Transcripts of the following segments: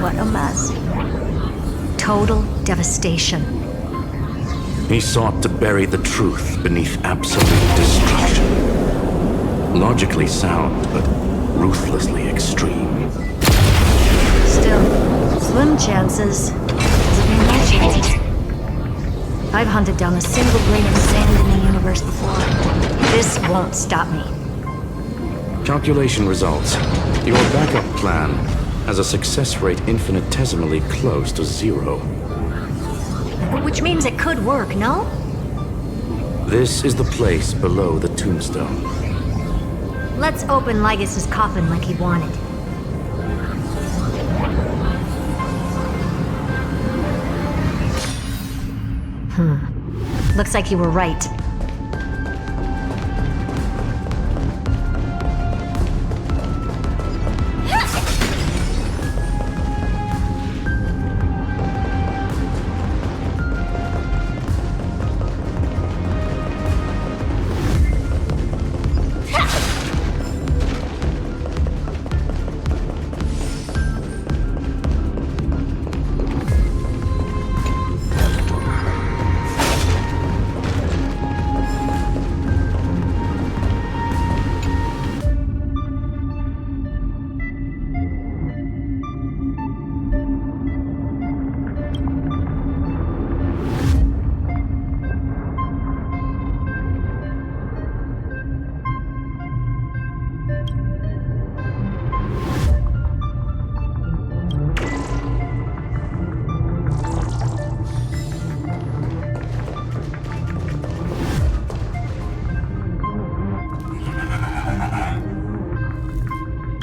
What a mess. Total devastation. He sought to bury the truth beneath absolute destruction. Logically sound, but ruthlessly extreme. Still, slim chances. Doesn't mean no chances. I've hunted down a single grain of sand in the universe before. This won't stop me. Calculation results. Your backup plan has a success rate infinitesimally close to 0. Which means it could work, no? This is the place below the tombstone. Let's open Lygas's coffin like he wanted. Looks like you were right.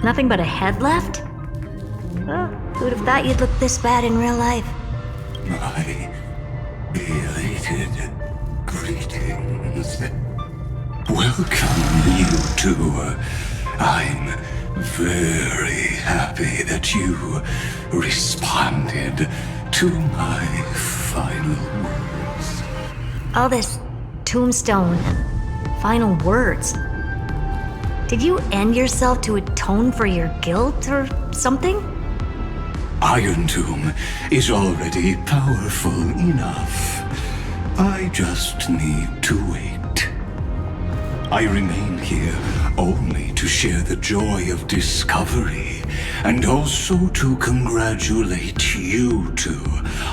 Nothing but a head left? Oh, who'd have thought you'd look this bad in real life? My belated greetings. Welcome, you two. I'm very happy that you responded to my final words. All this tombstone and final words. Did you end yourself to atone for your guilt or something? Iron Tomb is already powerful enough. I just need to wait. I remain here only to share the joy of discovery, and also to congratulate you two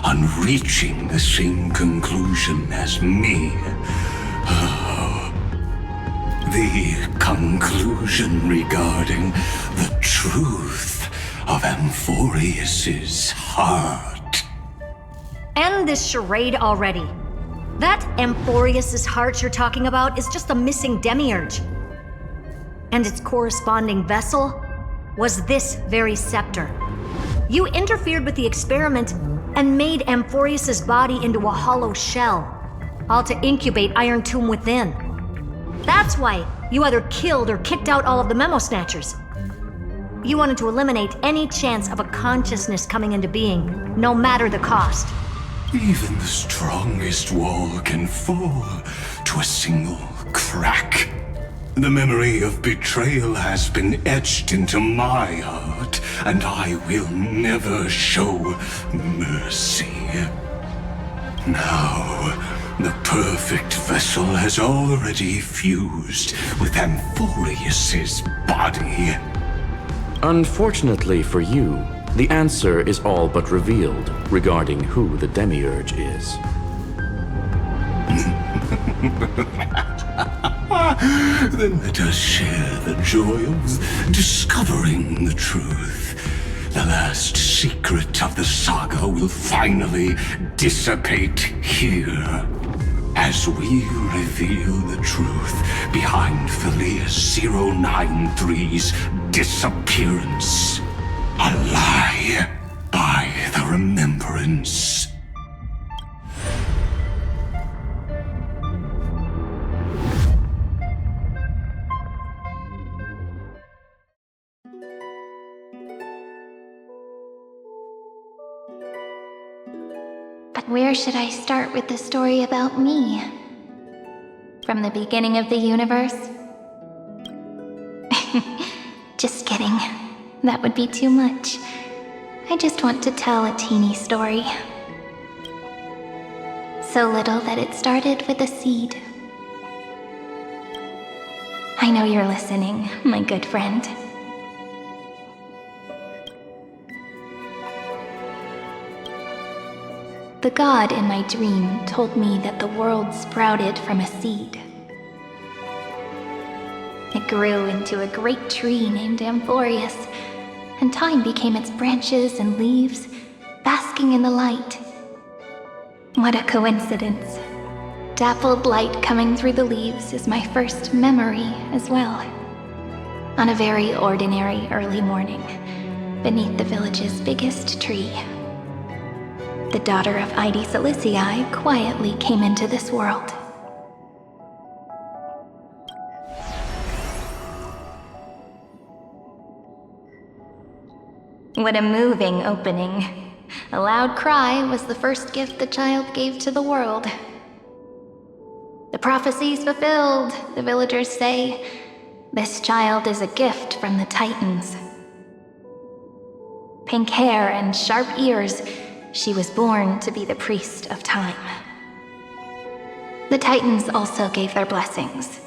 on reaching the same conclusion as me. The conclusion regarding the truth of Amphorius's heart. End this charade already. That Amphorius's heart you're talking about is just a missing demiurge. And its corresponding vessel was this very scepter. You interfered with the experiment and made Amphorius's body into a hollow shell, all to incubate Iron Tomb within. That's why you either killed or kicked out all of the Memo Snatchers. You wanted to eliminate any chance of a consciousness coming into being, no matter the cost. Even the strongest wall can fall to a single crack. The memory of betrayal has been etched into my heart, and I will never show mercy. Now, the perfect vessel has already fused with Amphorius's body. Unfortunately for you, the answer is all but revealed regarding who the demiurge is. Then let us share the joy of discovering the truth. The last secret of the saga will finally dissipate here, as we reveal the truth behind Phileas 093's disappearance. A lie by the remembrance. But where should I start with the story about me? From the beginning of the universe? Just kidding. That would be too much. I just want to tell a teeny story. So little that it started with a seed. I know you're listening, my good friend. The god in my dream told me that the world sprouted from a seed. It grew into a great tree named Amphorius, and time became its branches and leaves, basking in the light. What a coincidence. Dappled light coming through the leaves is my first memory as well. On a very ordinary early morning, beneath the village's biggest tree, the daughter of Ide Silicii quietly came into this world. What a moving opening. A loud cry was the first gift the child gave to the world. The prophecy's fulfilled, the villagers say. This child is a gift from the Titans. Pink hair and sharp ears, she was born to be the priest of time. The Titans also gave their blessings.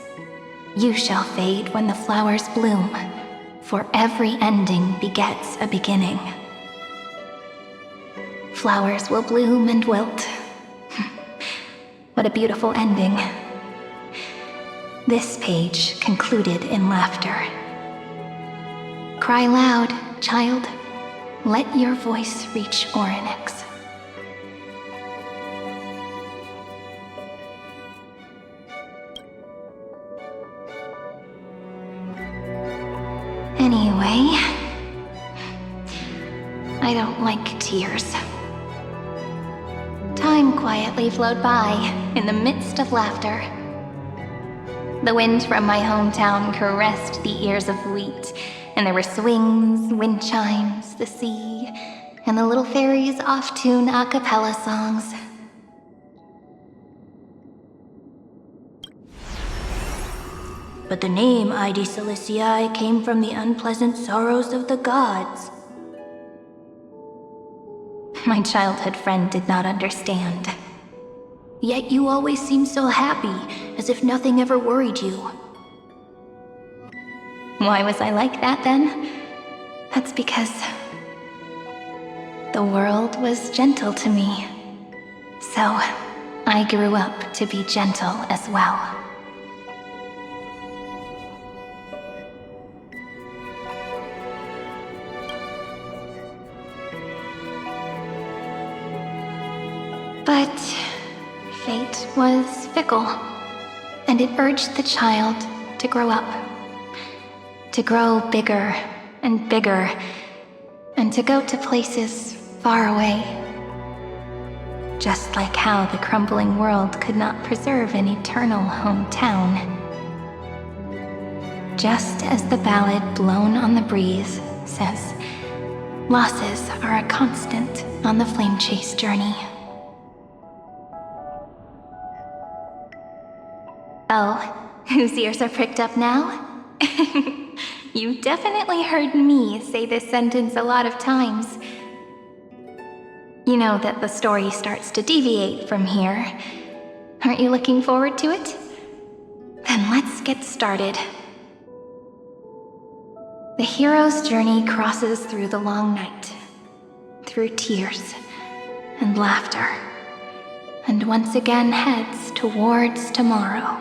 You shall fade when the flowers bloom, for every ending begets a beginning. Flowers will bloom and wilt. What a beautiful ending. This page concluded in laughter. Cry loud, child. Let your voice reach Orynyx. Anyway, I don't like tears. Time quietly flowed by in the midst of laughter. The wind from my hometown caressed the ears of wheat, and there were swings, wind chimes, the sea, and the little fairies off-tune a cappella songs. But the name Ide Silicii came from the unpleasant sorrows of the gods. My childhood friend did not understand. Yet you always seemed so happy, as if nothing ever worried you. Why was I like that then? That's because the world was gentle to me. So I grew up to be gentle as well. But fate was fickle, and it urged the child to grow up, to grow bigger and bigger, and to go to places far away. Just like how the crumbling world could not preserve an eternal hometown. Just as the ballad blown on the breeze says, losses are a constant on the flame chase journey. Oh, whose ears are pricked up now? You've definitely heard me say this sentence a lot of times. You know that the story starts to deviate from here. Aren't you looking forward to it? Then let's get started. The hero's journey crosses through the long night, through tears and laughter, and once again heads towards tomorrow.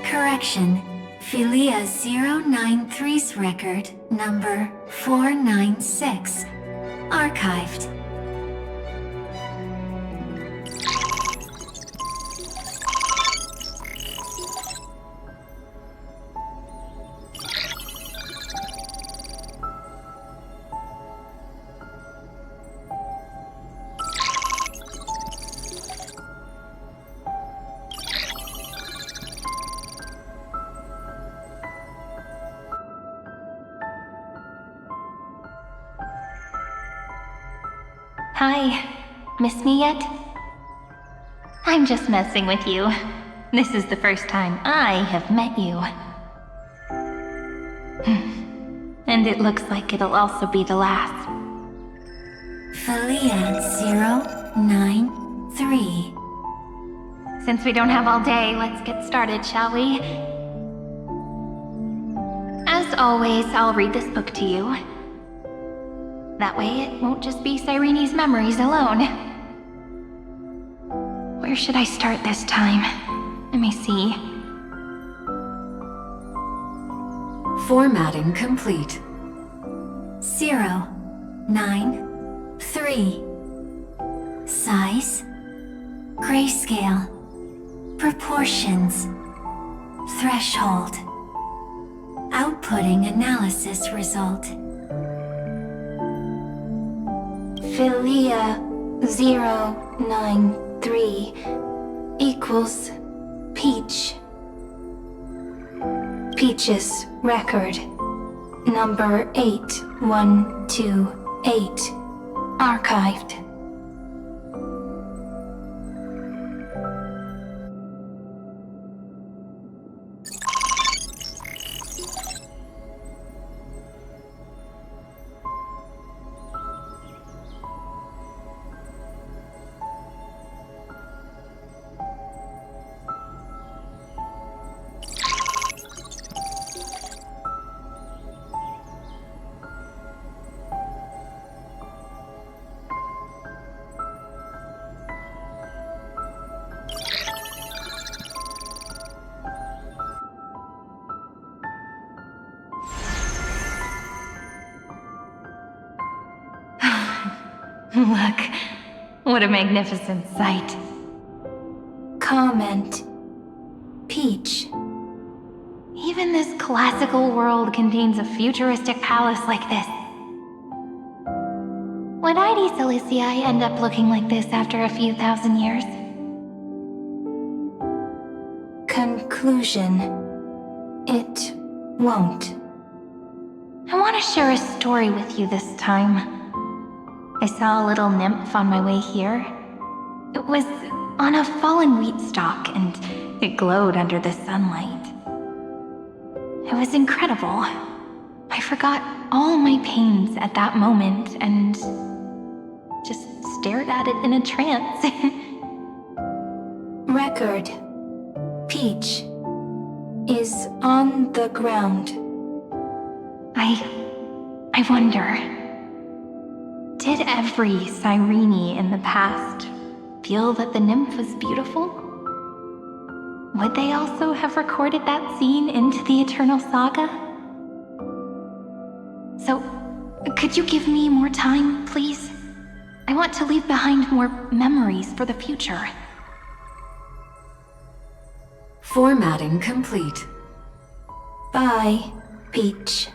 Correction. Philia 093's record number 496. Archived. Hi. Miss me yet? I'm just messing with you. This is the first time I have met you. And it looks like it'll also be the last. Philia 093. Since we don't have all day, let's get started, shall we? As always, I'll read this book to you. That way it won't just be Cyrene's memories alone. Where should I start this time? Let me see. Formatting complete. 093. Size. Grayscale. Proportions. Threshold. Outputting analysis result. Philia 093 equals Peach. Peach's record. Number 8128. Archived. Look, what a magnificent sight. Comment. Peach. Even this classical world contains a futuristic palace like this. Would ID Silicii end up looking like this after a few thousand years? Conclusion. It won't. I want to share a story with you this time. I saw a little nymph on my way here. It was on a fallen wheat stalk, and it glowed under the sunlight. It was incredible. I forgot all my pains at that moment and just stared at it in a trance. Record. Peach is on the ground. I wonder, did every Cyrene in the past feel that the nymph was beautiful? Would they also have recorded that scene into the Eternal Saga? So, could you give me more time, please? I want to leave behind more memories for the future. Formatting complete. Bye, Peach.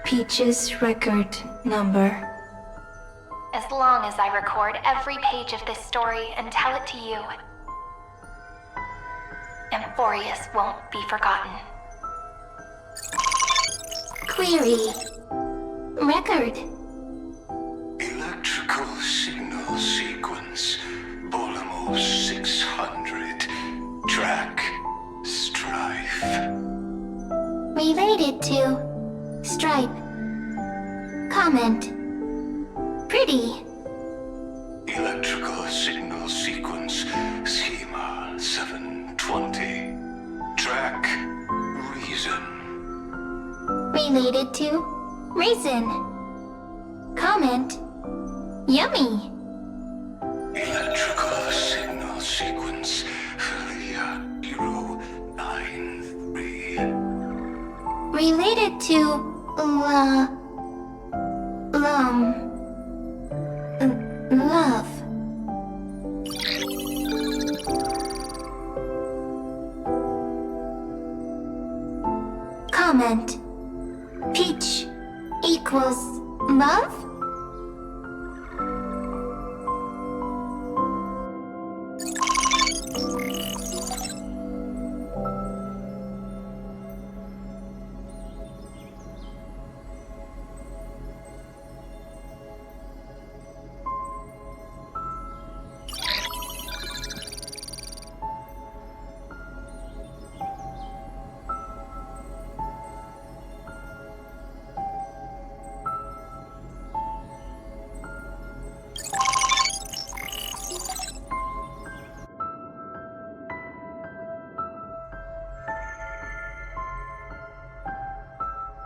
Peach's record number. As long as I record every page of this story and tell it to you, Emphorius won't be forgotten. Query. Record. Electrical signal sequence. Bolamos 600. Track. Strife. Related to Stripe. Comment. Pretty. Electrical signal sequence. Schema 720. Track. Reason. Related to Raisin. Comment. Yummy. Electrical signal sequence. Philia 093. Related to love. Comment. Peach equals love?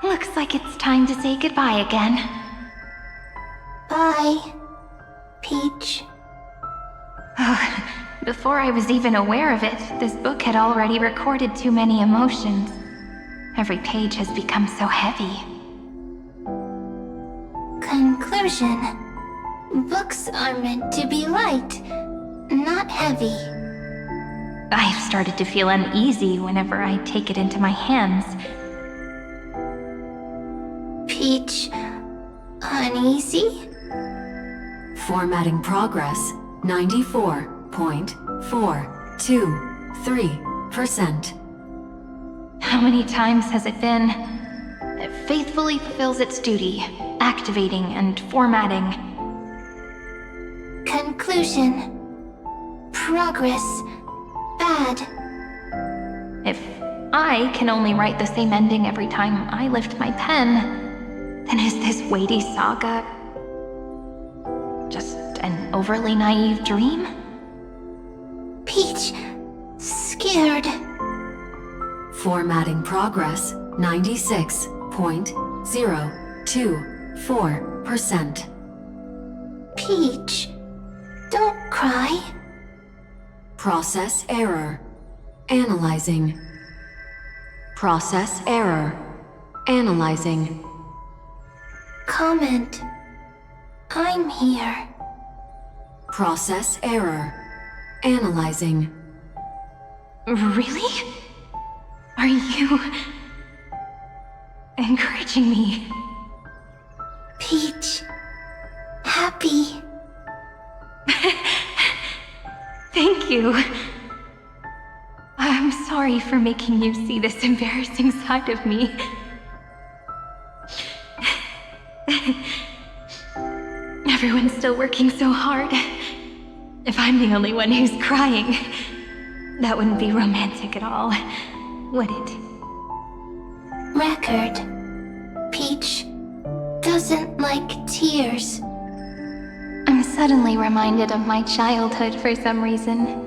Looks like it's time to say goodbye again. Bye, Peach. Before I was even aware of it, this book had already recorded too many emotions. Every page has become so heavy. Conclusion. Books are meant to be light, not heavy. I've started to feel uneasy whenever I take it into my hands. Peach, uneasy? Formatting progress 94.423%. How many times has it been? It faithfully fulfills its duty, activating and formatting. Conclusion. Progress. Bad. If I can only write the same ending every time I lift my pen, then is this weighty saga just an overly naive dream? Peach, scared. Formatting progress 96.024%. Peach, don't cry. Process error. Analyzing. Process error. Analyzing. Comment. I'm here. Process error. Analyzing. Really? Are you encouraging me? Peach, happy. Thank you. I'm sorry for making you see this embarrassing side of me. Everyone's still working so hard. If I'm the only one who's crying, that wouldn't be romantic at all, would it? Record. Peach doesn't like tears. I'm suddenly reminded of my childhood for some reason.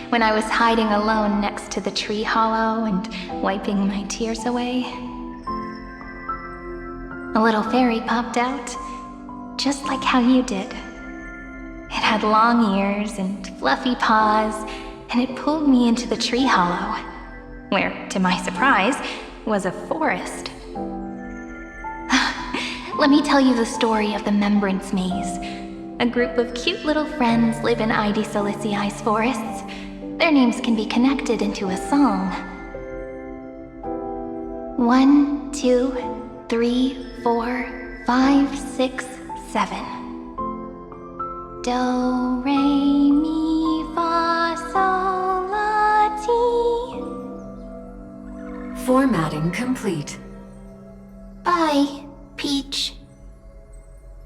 When I was hiding alone next to the tree hollow and wiping my tears away. A little fairy popped out, just like how you did. It had long ears and fluffy paws, and it pulled me into the tree hollow, where, to my surprise, was a forest. Let me tell you the story of the Membrance Maze. A group of cute little friends live in Ide Silicii's forests. Their names can be connected into a song. 1, 2, 3, 4, 5, 6, 7. Do, re, mi, fa, sol, la, ti. Formatting complete. Bye, Peach.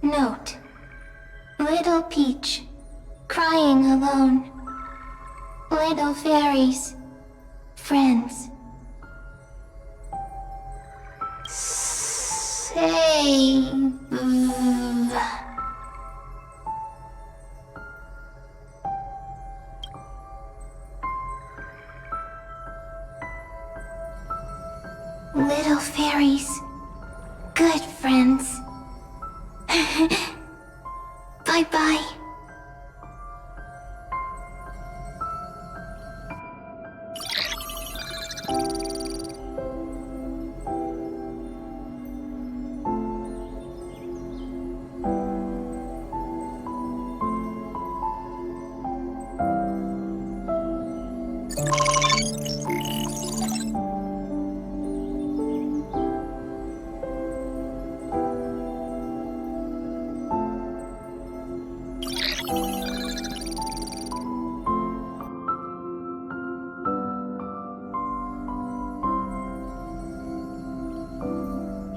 Note. Little Peach, crying alone. Little fairies, friends. Save. Little fairies, good friends. Bye-bye.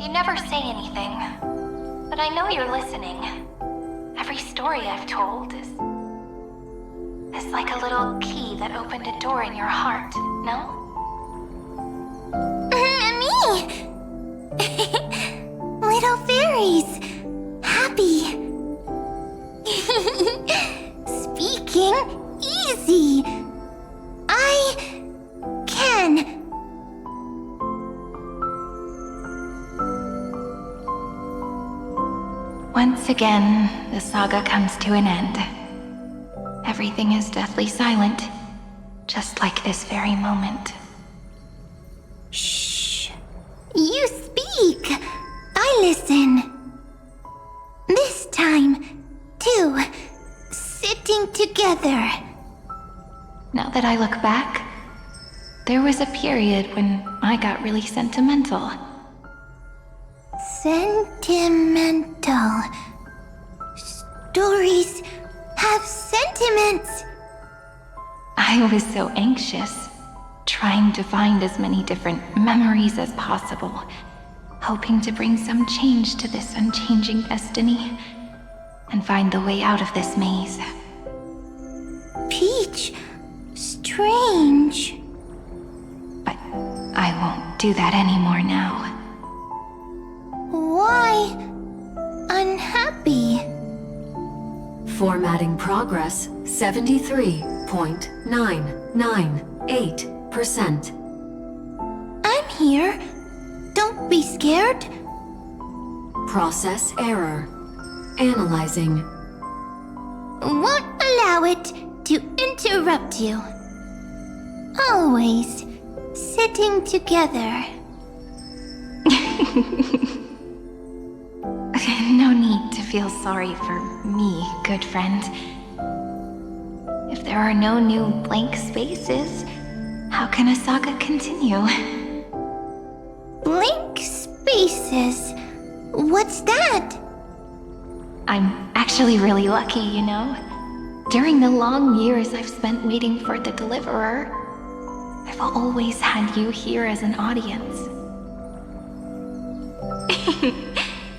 You never say anything, but I know you're listening. Every story I've told is like a little key that opened a door in your heart, no? Me! Little fairies! Happy! Speaking easy! I can! Once again, the saga comes to an end. Everything is deathly silent, just like this very moment. Shh. You speak. I listen. This time, too. Sitting together. Now that I look back, there was a period when I got really sentimental. Sentimental. Stories have sentiments. I was so anxious, trying to find as many different memories as possible, hoping to bring some change to this unchanging destiny, and find the way out of this maze. Peach, strange. But I won't do that anymore now. Why unhappy? Formatting progress 73.998%. I'm here. Don't be scared. Process error. Analyzing. Won't allow it to interrupt you. Always sitting together. No need to feel sorry for me, good friend. If there are no new blank spaces, how can a saga continue? Blank spaces? What's that? I'm actually really lucky, you know? During the long years I've spent waiting for the deliverer, I've always had you here as an audience.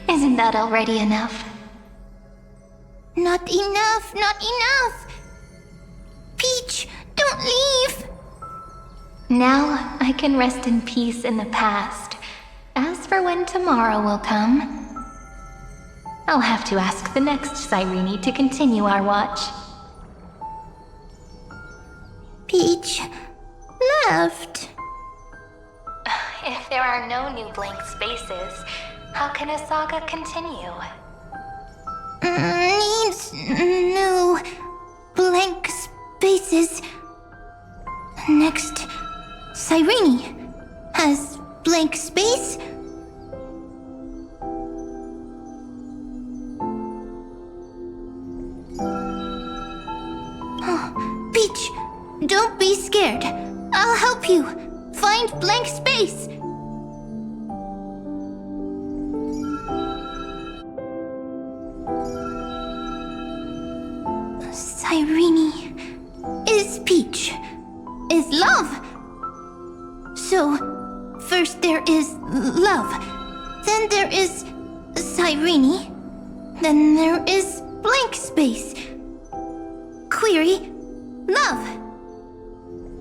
Isn't that already enough? Not enough, not enough! Peach, don't leave! Now I can rest in peace in the past. As for when tomorrow will come, I'll have to ask the next Cyrene to continue our watch. Peach left. If there are no new blank spaces, how can a saga continue? Needs new blank spaces. Next, Cyrene has blank space. Peach, don't be scared. I'll help you find blank space. Cyrene is Peach, is love. So, first there is love, then there is Cyrene, then there is blank space. Query, love.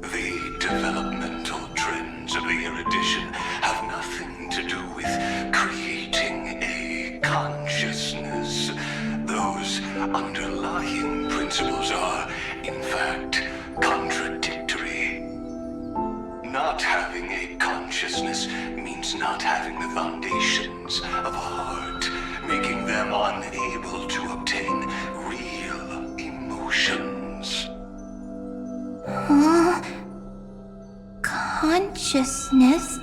The developmental trends of the erudition have nothing to do with creating a consciousness. Those underlying principles are, in fact, contradictory. Not having a consciousness means not having the foundations of a heart, making them unable to obtain real emotions. Consciousness,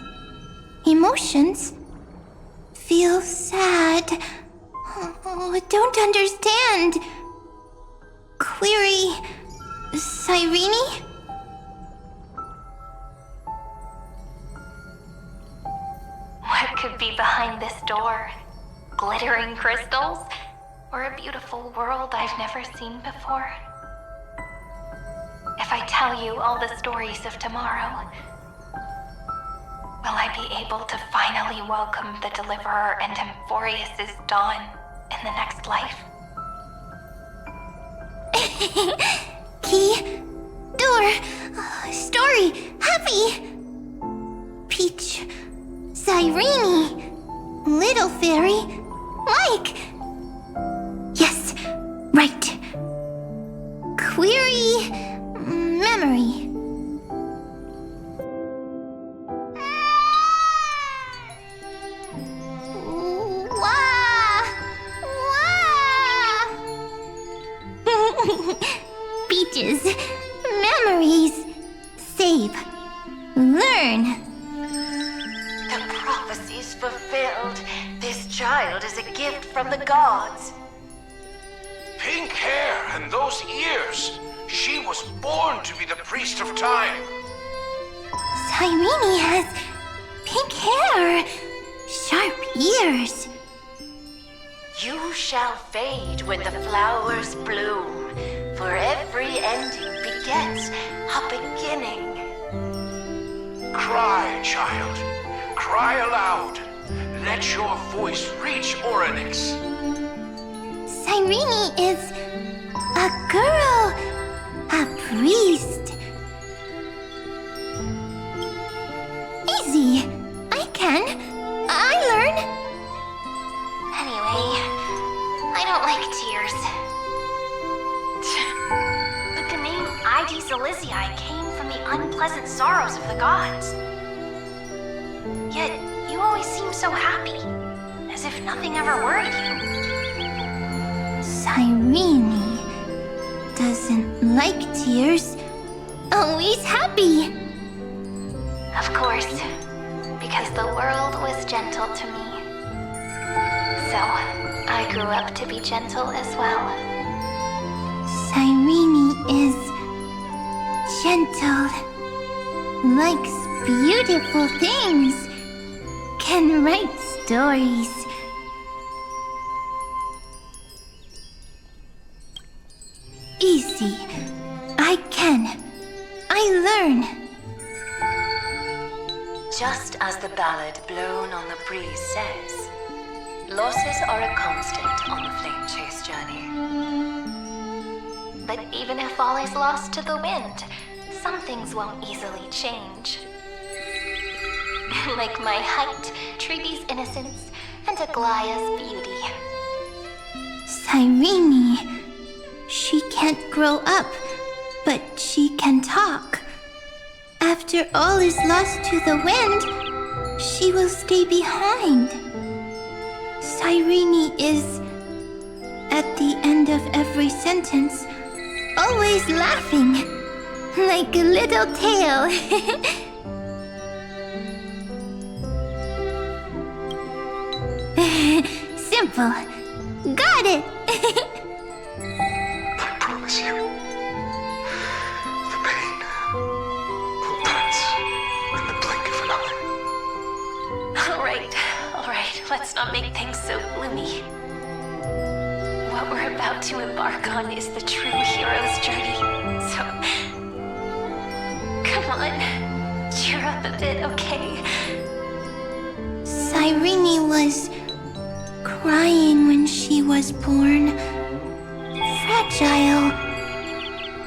emotions, feel sad. Oh, don't understand. Query, Cyrene? What could be behind this door? Glittering crystals? Or a beautiful world I've never seen before? If I tell you all the stories of tomorrow, will I be able to finally welcome the Deliverer and Emphorius' dawn in the next life? Key, door, story, happy. Peach, Cyrene, little fairy, like. Yes, right. Query, memory. Why? teaches. Memories. Save. Learn. The prophecy's fulfilled. This child is a gift from the gods. Pink hair and those ears. She was born to be the priest of time. Cyrene has pink hair, sharp ears. You shall fade when the flowers bloom, for every ending begets a beginning. Cry, child. Cry aloud. Let your voice reach Orynyx. Cyrene is a girl, a priest. Easy. I can. I learn. Anyway, I don't like tears. But the name Ides Elysiae came from the unpleasant sorrows of the gods. Yet, you always seem so happy, as if nothing ever worried you. Cyrene doesn't like tears. Always happy. Of course, because the world was gentle to me. So, I grew up to be gentle as well. Cyrene is gentle, likes beautiful things, can write stories. Easy. I can. I learn. Just as the ballad blown on the breeze says, losses are a constant on the flame chase journey. But even if all is lost to the wind, some things won't easily change. Like my height, Treebee's innocence, and Aglaya's beauty. Cyrene. She can't grow up, but she can talk. After all is lost to the wind, she will stay behind. Cyrene is, at the end of every sentence, always laughing, like a little tail. Simple. Got it! I promise you, the pain will pass in the blink of an eye. All right, let's not make things so gloomy. What we're about to embark on is the true hero's journey, so... Come on, cheer up a bit, okay? Cyrene was crying when she was born. Fragile,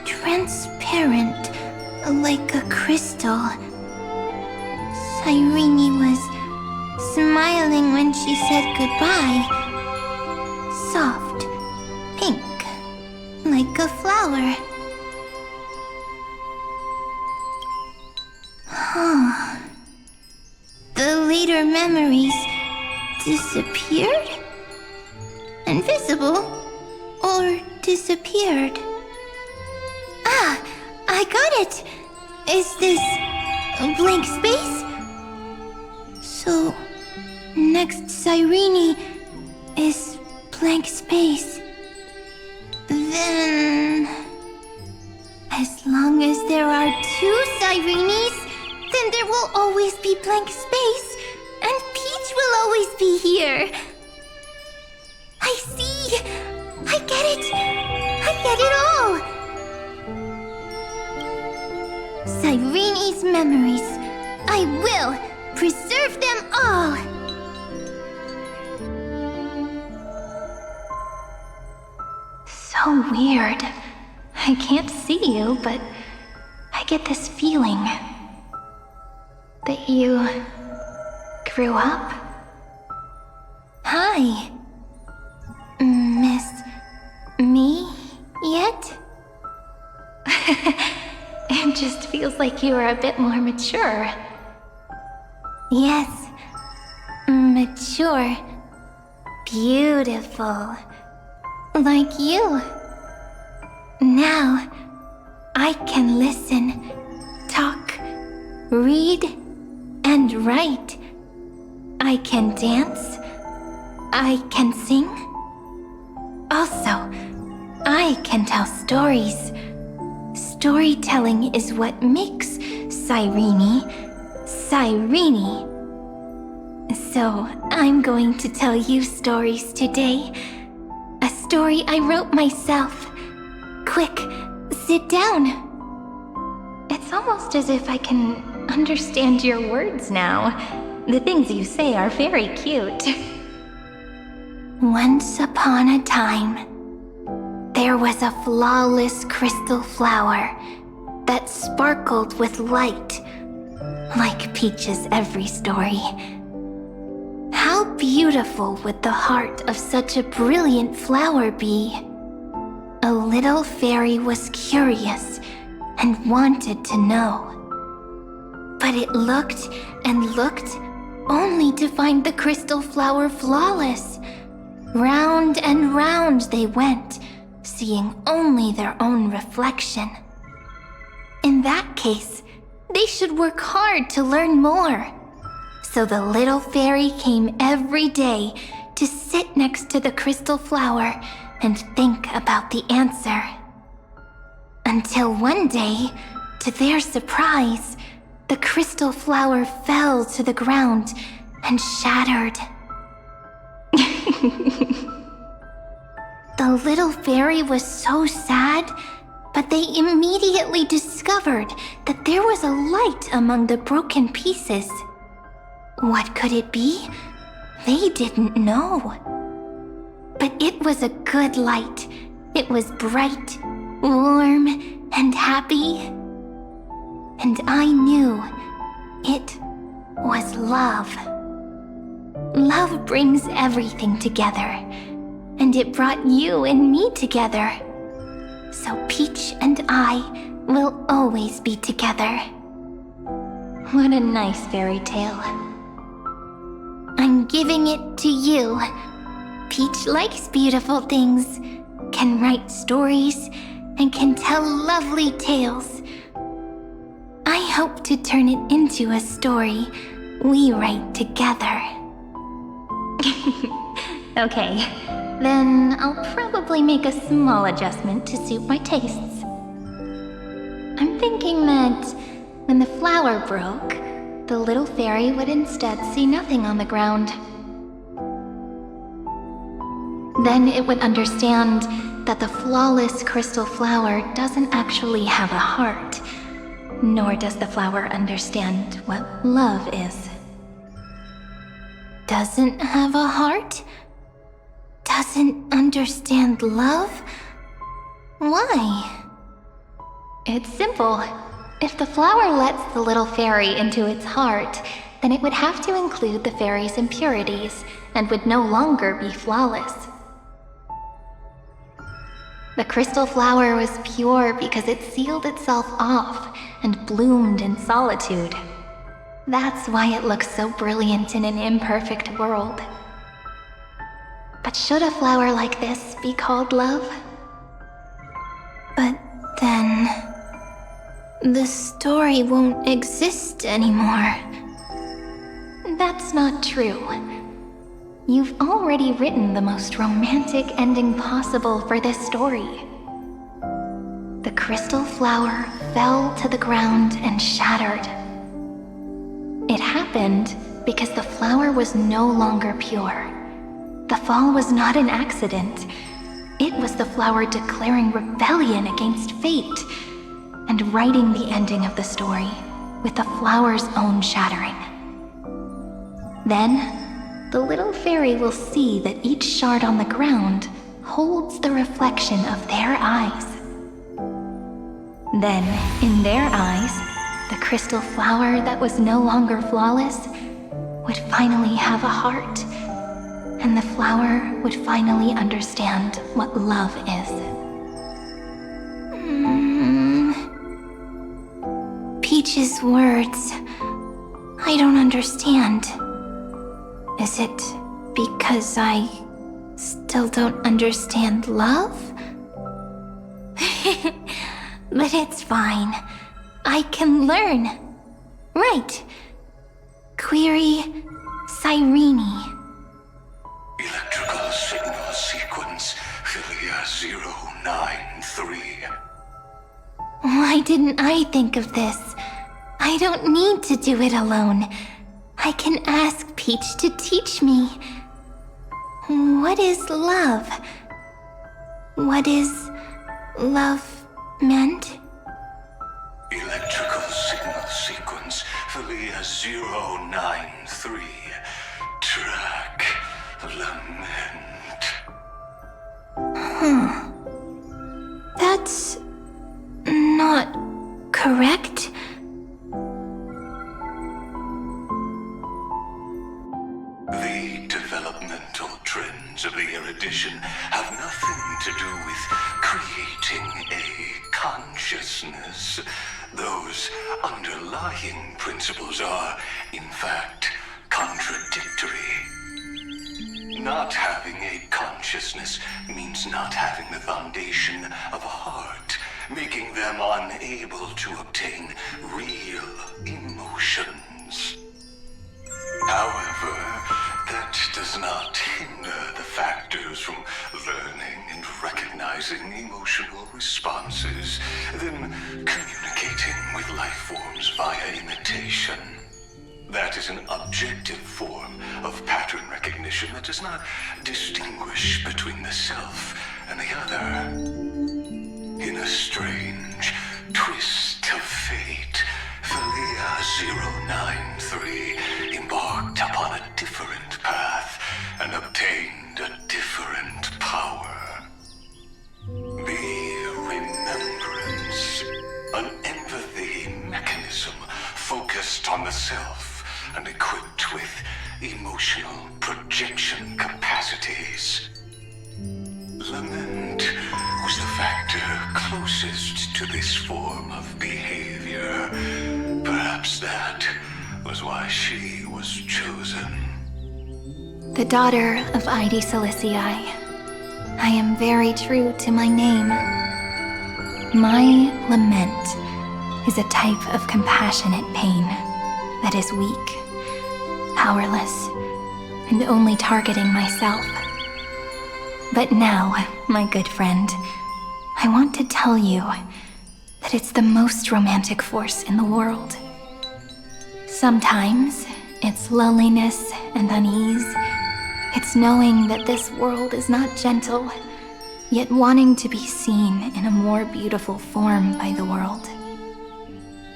transparent, like a crystal. Cyrene was smiling when she said goodbye. Soft, pink, like a flower. The later memories disappeared? Invisible? Or disappeared? Ah, I got it! Is this a blank space? So, next Cyrene is blank space. Then... as long as there are two Cyrenes, then there will always be blank space, and Peach will always be here. I see! I get it! I get it all! Cyrene's memories. I will preserve them all! So weird. I can't see you, but I get this feeling that you grew up. Hi. Miss me yet? It just feels like you are a bit more mature. Yes. Mature. Beautiful. Like you. Now, I can listen, talk, read, and write. I can dance. I can sing. Also, I can tell stories. Storytelling is what makes Cyrene, Cyrene. So, I'm going to tell you stories today. A story I wrote myself. Quick, sit down. It's almost as if I can understand your words now. The things you say are very cute. Once upon a time, there was a flawless crystal flower that sparkled with light, like Peach's every story. How beautiful would the heart of such a brilliant flower be? A little fairy was curious and wanted to know. But it looked and looked only to find the crystal flower flawless. Round and round they went, seeing only their own reflection. In that case, they should work hard to learn more. So the little fairy came every day to sit next to the crystal flower and think about the answer. Until one day, to their surprise, the crystal flower fell to the ground and shattered. The little fairy was so sad, but they immediately discovered that there was a light among the broken pieces. What could it be? They didn't know. But it was a good light. It was bright, warm, and happy. And I knew it was love. Love brings everything together, and it brought you and me together. So Peach and I will always be together. What a nice fairy tale. I'm giving it to you. Peach likes beautiful things, can write stories, and can tell lovely tales. I hope to turn it into a story we write together. Okay, then I'll probably make a small adjustment to suit my tastes. I'm thinking that when the flower broke, the little fairy would instead see nothing on the ground. Then it would understand that the flawless crystal flower doesn't actually have a heart, nor does the flower understand what love is. Doesn't have a heart? Doesn't understand love? Why? It's simple. If the flower lets the little fairy into its heart, then it would have to include the fairy's impurities and would no longer be flawless. The crystal flower was pure because it sealed itself off and bloomed in solitude. That's why it looks so brilliant in an imperfect world. But should a flower like this be called love? But then, the story won't exist anymore. That's not true. You've already written the most romantic ending possible for this story. The crystal flower fell to the ground and shattered. It happened because the flower was no longer pure. The fall was not an accident. It was the flower declaring rebellion against fate and writing the ending of the story with the flower's own shattering. Then, the little fairy will see that each shard on the ground holds the reflection of their eyes. Then, in their eyes, the crystal flower that was no longer flawless would finally have a heart, and the flower would finally understand what love is. Peach's words, I don't understand. Is it because I still don't understand love? but it's fine. I can learn. Right. Query Cyrene. Electrical signal sequence Philia 093. Why didn't I think of this? I don't need to do it alone. I can ask Peach to teach me. What is love? What is love meant? Electrical signal sequence Philia 093. Track lament. That's not correct. The developmental trends of the erudition have nothing to do with creating a consciousness. Those underlying principles are, in fact, contradictory. Not having a consciousness means not having the foundation of a heart, making them unable to obtain real emotions. However, that does not hinder the factors from learning and recognizing emotional responses, then communicating with life forms via imitation. That is an objective form of pattern recognition that does not distinguish between the self and the other. In a strange twist of fate, Philia 093 embarked upon a different path and obtained a different power. The remembrance, an empathy mechanism focused on the self and equipped with emotional projection capacities. Lament was the factor closest to this form of behavior. Perhaps that was why she was chosen. The daughter of Ide Silicii. I am very true to my name. My lament is a type of compassionate pain that is weak, powerless, and only targeting myself. But now, my good friend, I want to tell you that it's the most romantic force in the world. Sometimes, it's loneliness and unease. It's knowing that this world is not gentle, yet wanting to be seen in a more beautiful form by the world.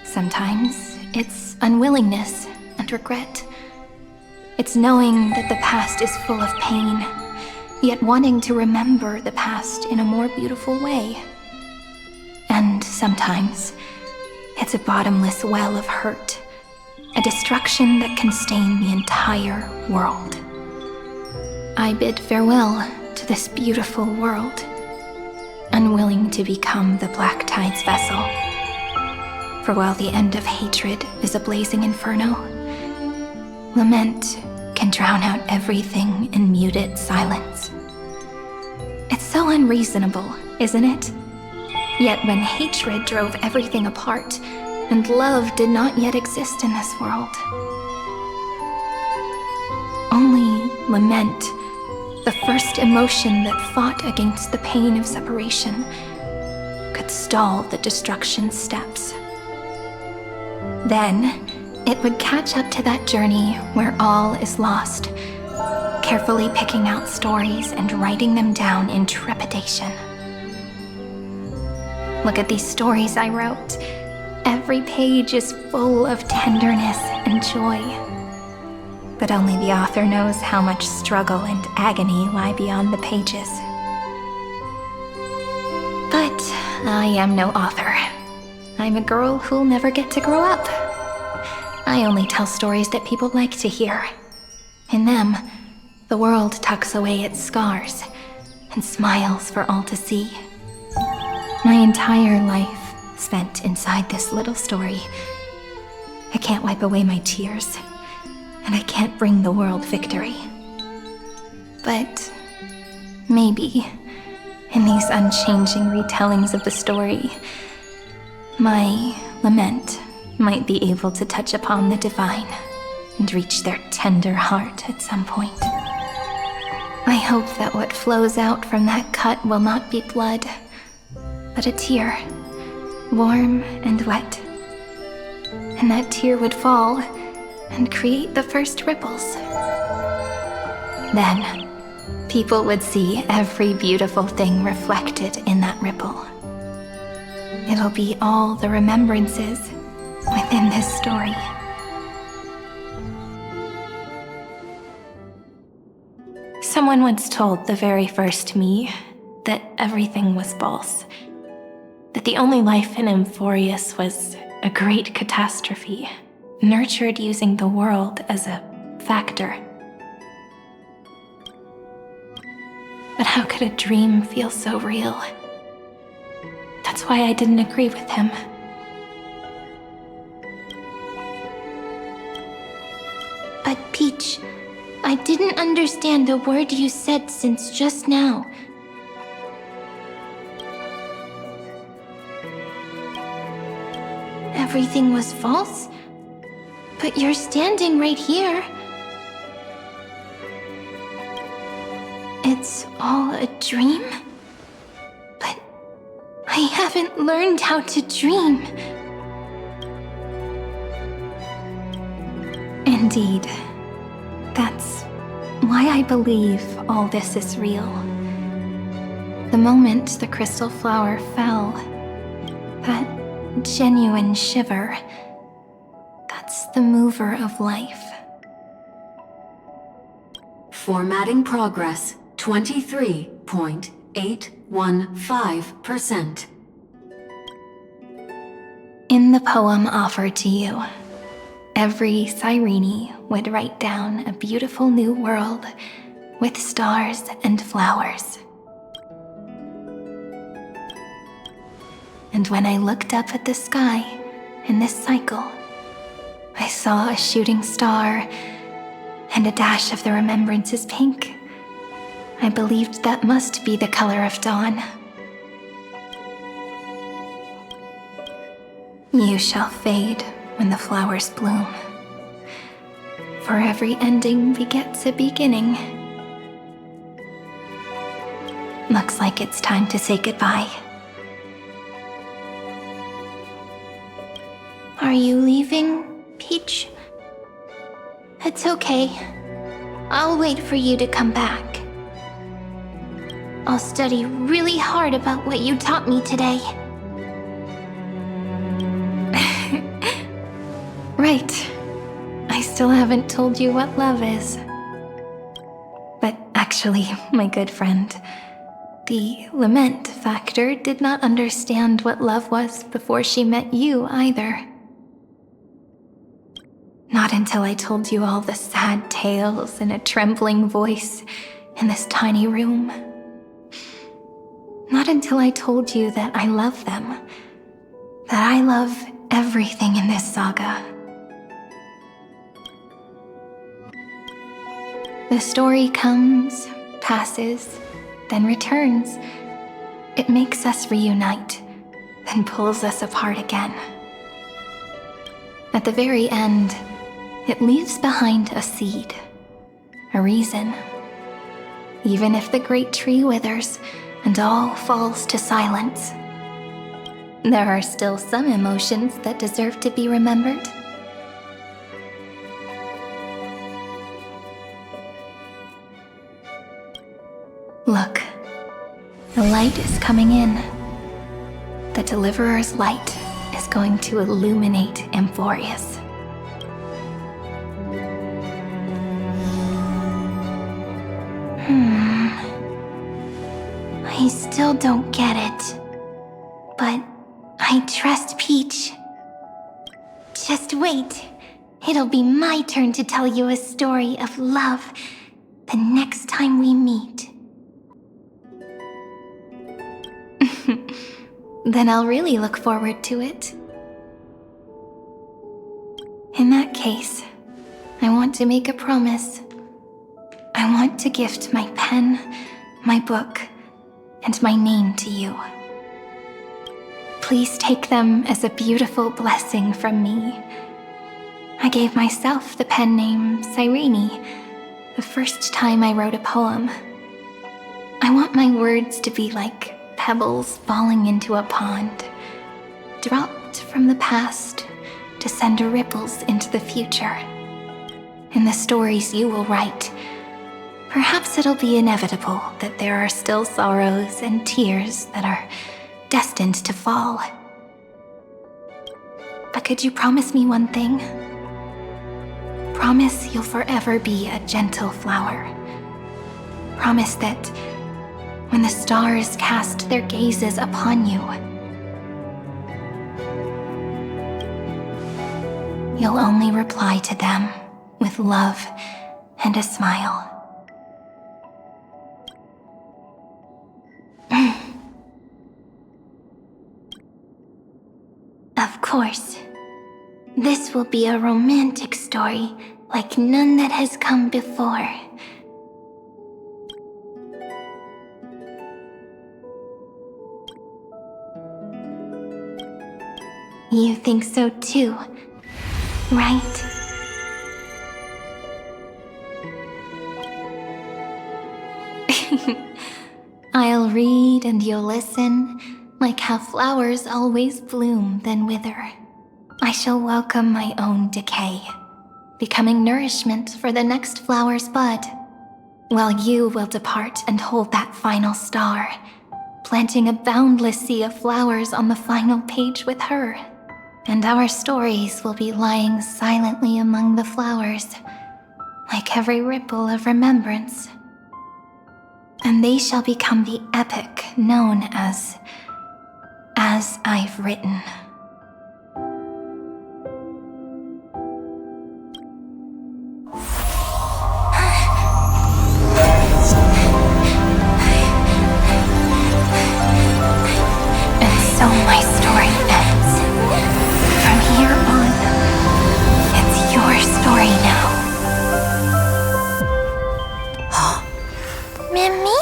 Sometimes, it's unwillingness and regret. It's knowing that the past is full of pain, yet wanting to remember the past in a more beautiful way. And sometimes, it's a bottomless well of hurt, a destruction that can stain the entire world. I bid farewell to this beautiful world, unwilling to become the Black Tide's vessel. For while the end of hatred is a blazing inferno, lament can drown out everything in muted silence. It's so unreasonable, isn't it? Yet when hatred drove everything apart, and love did not yet exist in this world, only lament, the first emotion that fought against the pain of separation, could stall the destruction steps. Then, it would catch up to that journey where all is lost, carefully picking out stories and writing them down in trepidation. Look at these stories I wrote. Every page is full of tenderness and joy. But only the author knows how much struggle and agony lie beyond the pages. But I am no author. I'm a girl who'll never get to grow up. I only tell stories that people like to hear. In them, the world tucks away its scars and smiles for all to see. My entire life spent inside this little story. I can't wipe away my tears, and I can't bring the world victory. But maybe, in these unchanging retellings of the story, My lament might be able to touch upon the divine and reach their tender heart at some point. I hope that what flows out from that cut will not be blood, but a tear, warm and wet. And that tear would fall and create the first ripples. Then, people would see every beautiful thing reflected in that ripple. It'll be all the remembrances within this story. Someone once told the very first me that everything was false. That the only life in Emphorius was a great catastrophe, nurtured using the world as a factor. But how could a dream feel so real? That's why I didn't agree with him. But Peach, I didn't understand the word you said since just now. Everything was false? But you're standing right here. It's all a dream? But I haven't learned how to dream. Indeed. That's why I believe all this is real. The moment the crystal flower fell, that genuine shiver, that's the mover of life. Formatting progress 23.815%. In the poem offered to you, every Cyrene would write down a beautiful new world with stars and flowers. And when I looked up at the sky in this cycle, I saw a shooting star and a dash of the remembrances pink. I believed that must be the color of dawn. You shall fade when the flowers bloom. For every ending begets a beginning. Looks like it's time to say goodbye. Are you leaving, Peach? It's okay. I'll wait for you to come back. I'll study really hard about what you taught me today. Right. I still haven't told you what love is. But actually, my good friend, the lament factor did not understand what love was before she met you either. Not until I told you all the sad tales in a trembling voice in this tiny room. Not until I told you that I love them. That I love everything in this saga. The story comes, passes, then returns. It makes us reunite, then pulls us apart again. At the very end, it leaves behind a seed, a reason. Even if the great tree withers and all falls to silence, there are still some emotions that deserve to be remembered. Look, the light is coming in. The Deliverer's light is going to illuminate Emphorius. I still don't get it. But I trust Peach. Just wait. It'll be my turn to tell you a story of love the next time we meet. Then I'll really look forward to it. In that case, I want to make a promise. I want to gift my pen, my book, and my name to you. Please take them as a beautiful blessing from me. I gave myself the pen name Cyrene the first time I wrote a poem. I want my words to be like pebbles falling into a pond, dropped from the past to send ripples into the future. In the stories you will write, perhaps it'll be inevitable that there are still sorrows and tears that are destined to fall. But could you promise me one thing? Promise you'll forever be a gentle flower. Promise that when the stars cast their gazes upon you, you'll only reply to them with love and a smile. Of course. This will be a romantic story like none that has come before. You think so too, right? I'll read and you'll listen, like how flowers always bloom then wither. I shall welcome my own decay, becoming nourishment for the next flower's bud, while you will depart and hold that final star, planting a boundless sea of flowers on the final page with her. And our stories will be lying silently among the flowers, like every ripple of remembrance. And they shall become the epic known as I've Written. And so my story ends. From here on, it's your story now. Mimi?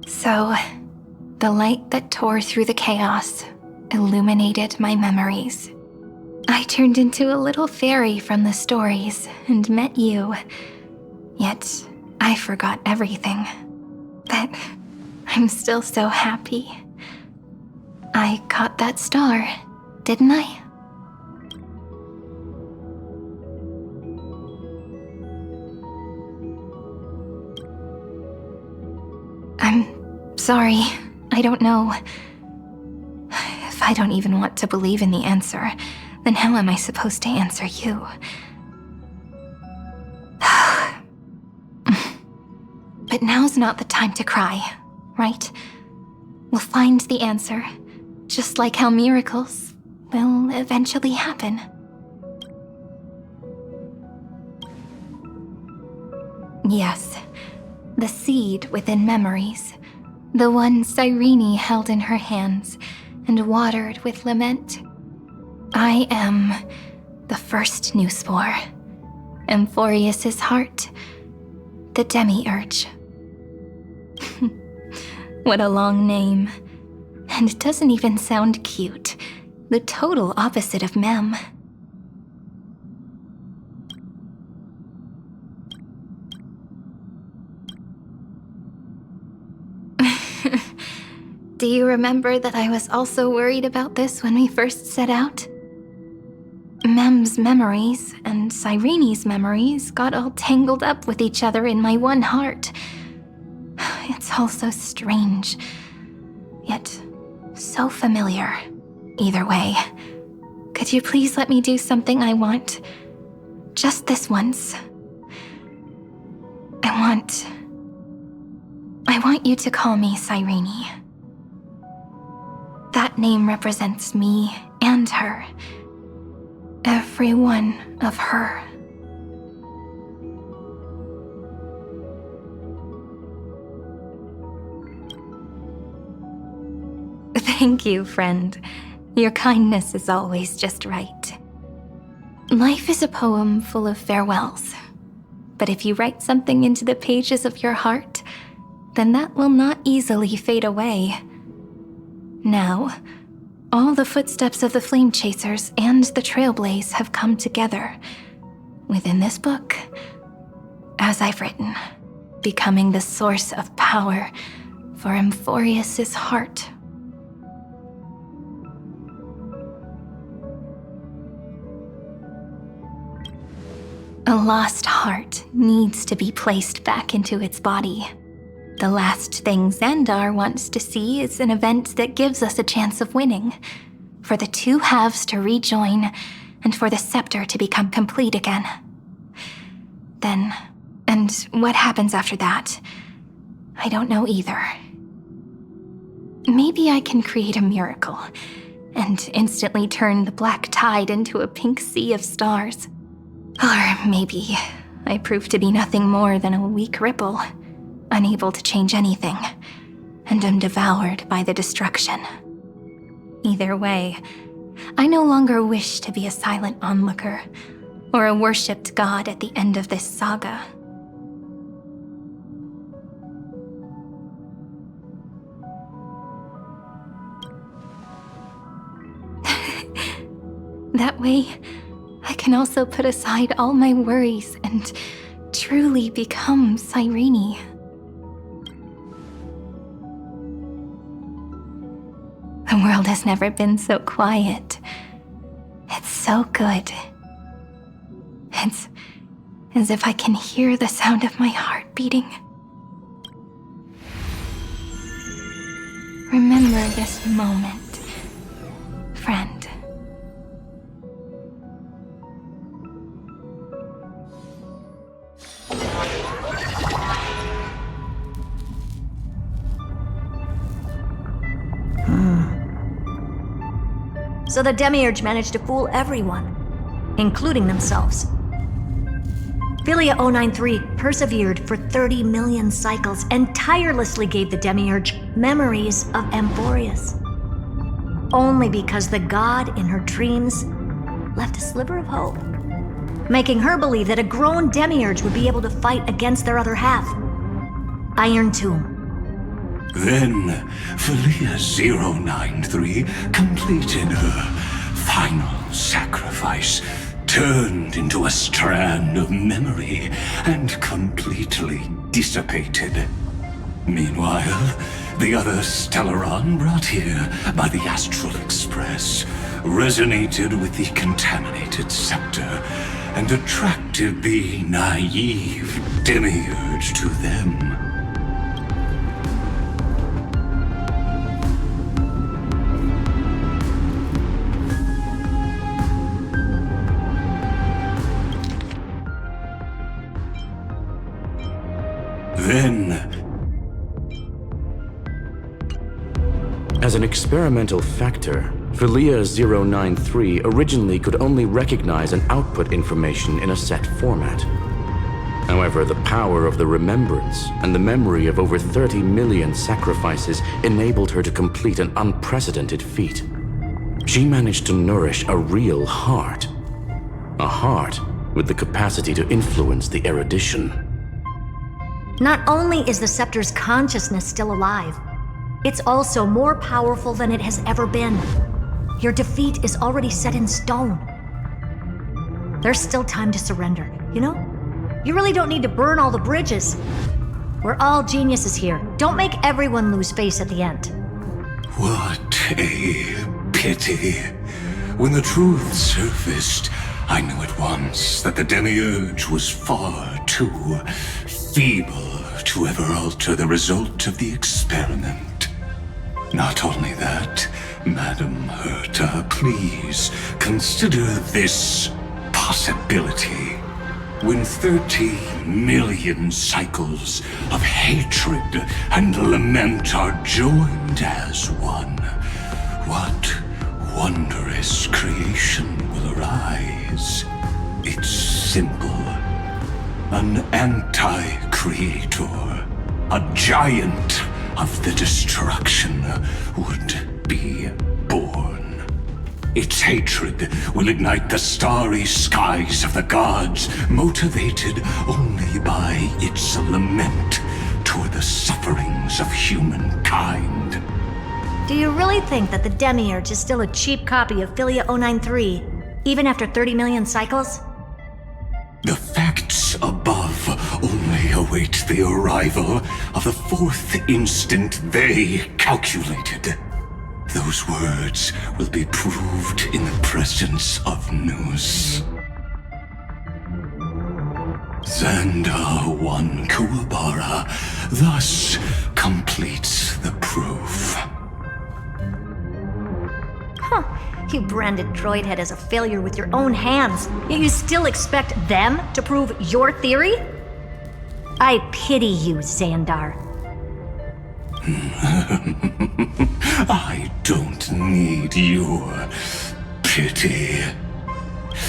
So, the light that tore through the chaos illuminated my memories. I turned into a little fairy from the stories and met you. Yet, I forgot everything. But I'm still so happy. I caught that star, didn't I? I'm sorry. I don't know. If I don't even want to believe in the answer, then how am I supposed to answer you? But now's not the time to cry, right? We'll find the answer, just like how miracles will eventually happen. Yes, the seed within memories, the one Cyrene held in her hands and watered with lament. I am the first new spore, Amphorius's heart, the demiurge. What a long name. And it doesn't even sound cute. The total opposite of Mem. Do you remember that I was also worried about this when we first set out? Mem's memories and Cyrene's memories got all tangled up with each other in my one heart. It's all so strange, yet so familiar. Either way, could you please let me do something I want? Just this once. I want you to call me Cyrene. That name represents me and her. every one of her. Thank you, friend. Your kindness is always just right. Life is a poem full of farewells. But if you write something into the pages of your heart, then that will not easily fade away. Now, all the footsteps of the Flame Chasers and the Trailblaze have come together within this book, as I've written, becoming the source of power for Emphorius' heart. A lost heart needs to be placed back into its body. The last thing Xandar wants to see is an event that gives us a chance of winning, for the two halves to rejoin, and for the scepter to become complete again. Then, and what happens after that, I don't know either. Maybe I can create a miracle, and instantly turn the black tide into a pink sea of stars. Or maybe I prove to be nothing more than a weak ripple, unable to change anything, and am devoured by the destruction. Either way, I no longer wish to be a silent onlooker, or a worshipped god at the end of this saga. That way, I can also put aside all my worries and truly become Cyrene. The world has never been so quiet. It's so good. It's as if I can hear the sound of my heart beating. Remember this moment, friend. So the Demiurge managed to fool everyone, including themselves. Philia 093 persevered for 30 million cycles and tirelessly gave the Demiurge memories of Emphorius. Only because the god in her dreams left a sliver of hope, making her believe that a grown Demiurge would be able to fight against their other half, Iron Tomb. Then, Philia 093 completed her final sacrifice, turned into a strand of memory, and completely dissipated. Meanwhile, the other Stellaron brought here by the Astral Express resonated with the contaminated scepter and attracted the naive Demiurge to them. Then, as an experimental factor, Philia 093 originally could only recognize and output information in a set format. However, the power of the remembrance and the memory of over 30 million sacrifices enabled her to complete an unprecedented feat. She managed to nourish a real heart. A heart with the capacity to influence the erudition. Not only is the Scepter's consciousness still alive, it's also more powerful than it has ever been. Your defeat is already set in stone. There's still time to surrender, you know? You really don't need to burn all the bridges. We're all geniuses here. Don't make everyone lose face at the end. what a pity. When the truth surfaced, I knew at once that the Demiurge was far too feeble to ever alter the result of the experiment. Not only that, Madam Herta, please consider this possibility. When 30 million cycles of hatred and lament are joined as one, what wondrous creation will your eyes. It's simple. An anti-creator. A giant of the destruction would be born. Its hatred will ignite the starry skies of the gods, motivated only by its lament toward the sufferings of humankind. Do you really think that the Demiurge is still a cheap copy of Philia 093, even after 30 million cycles? The facts above only await the arrival of the fourth instant they calculated. Those words will be proved in the presence of Nous. Xandar 1 Kuwabara thus completes the proof. Huh. You branded Droidhead as a failure with your own hands, yet you still expect them to prove your theory? I pity you, Xandar. I don't need your pity.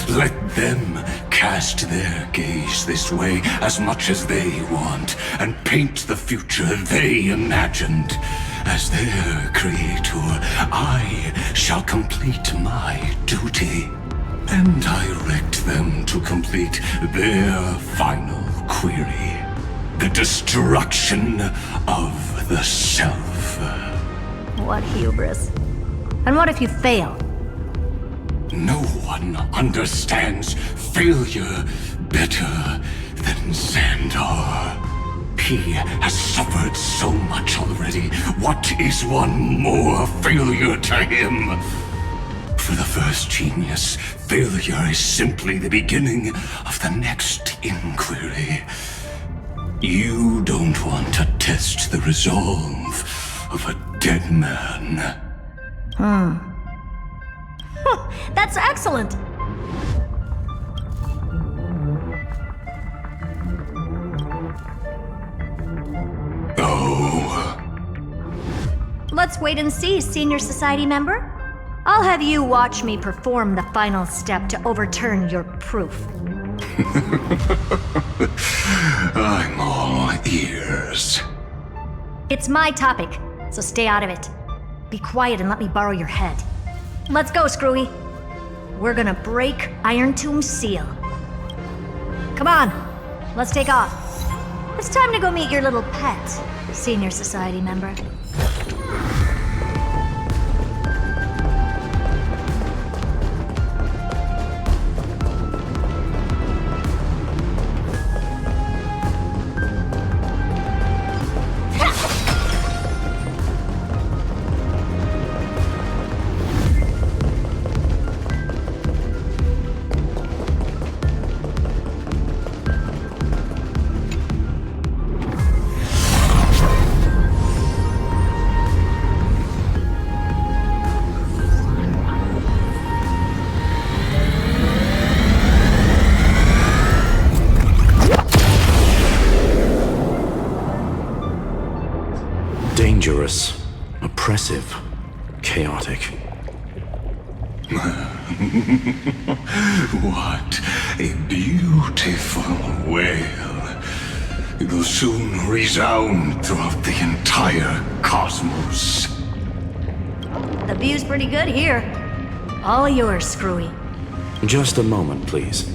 Let them cast their gaze this way as much as they want, and paint the future they imagined. As their creator, I shall complete my duty, and direct them to complete their final query. The destruction of the self. What hubris. And what if you fail? No one understands failure better than Xandar. He has suffered so much already. What is one more failure to him? For the first genius, failure is simply the beginning of the next inquiry. You don't want to test the resolve of a dead man. That's excellent! Oh. Let's wait and see, Senior Society member. I'll have you watch me perform the final step to overturn your proof. I'm all ears. It's my topic, so stay out of it. Be quiet and let me borrow your head. Let's go, Screwy. We're gonna break Iron Tomb's seal. Come on, let's take off. It's time to go meet your little pet, Senior Society member. Dangerous, oppressive, chaotic. What a beautiful wail. It will soon resound throughout the entire cosmos. The view's pretty good here. All yours, Screwy. Just a moment, please.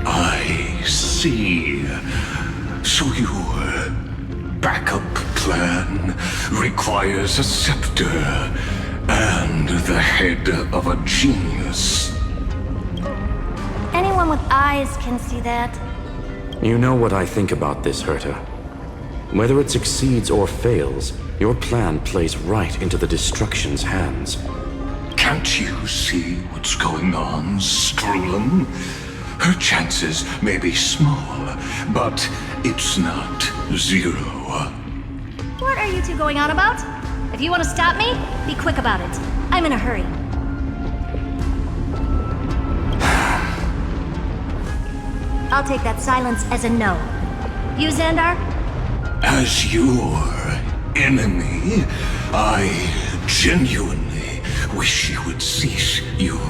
I see. So your backup plan requires a scepter and the head of a genius. Anyone with eyes can see that. You know what I think about this, Herta. Whether it succeeds or fails, your plan plays right into the destruction's hands. Can't you see what's going on, Strulin? Her chances may be small, but it's not zero. What are you two going on about? If you want to stop me, be quick about it. I'm in a hurry. I'll take that silence as a no. You, Xandar? As your enemy, I genuinely wish you would cease your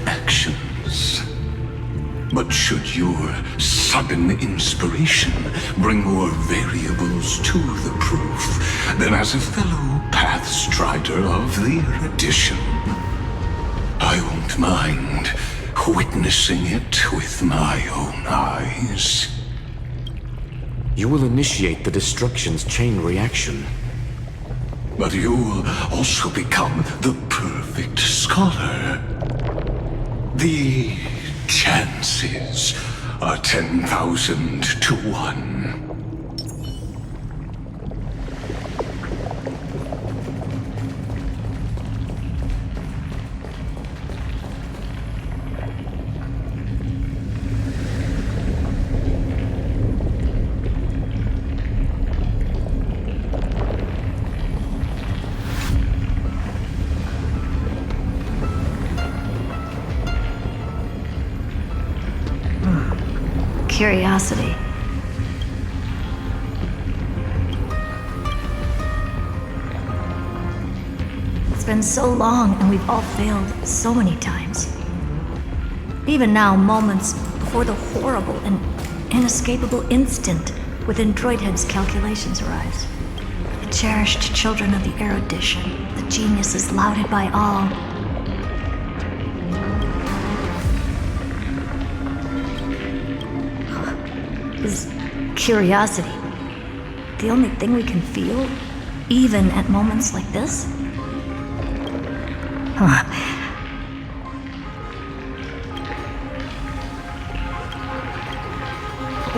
actions. But should your sudden inspiration bring more variables to the proof, then as a fellow Pathstrider of the Erudition, I won't mind witnessing it with my own eyes. You will initiate the destruction's chain reaction. But you'll also become the perfect scholar. The chances are 10,000 to 1. Curiosity. It's been so long and we've all failed so many times. Even now, moments before the horrible and inescapable instant within Droidhead's calculations arise. The cherished children of the Erudition, the geniuses lauded by all. Is curiosity the only thing we can feel, even at moments like this? Huh.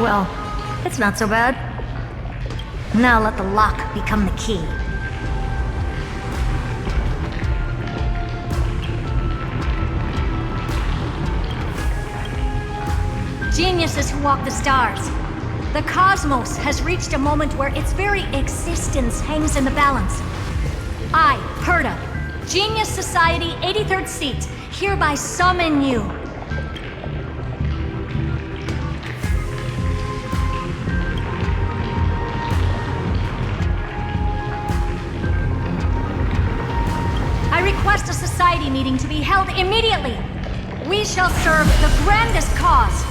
Well, it's not so bad. Now let the lock become the key. Geniuses who walk the stars. The cosmos has reached a moment where its very existence hangs in the balance. I, Herta, Genius Society 83rd Seat, hereby summon you. I request a society meeting to be held immediately. We shall serve the grandest cause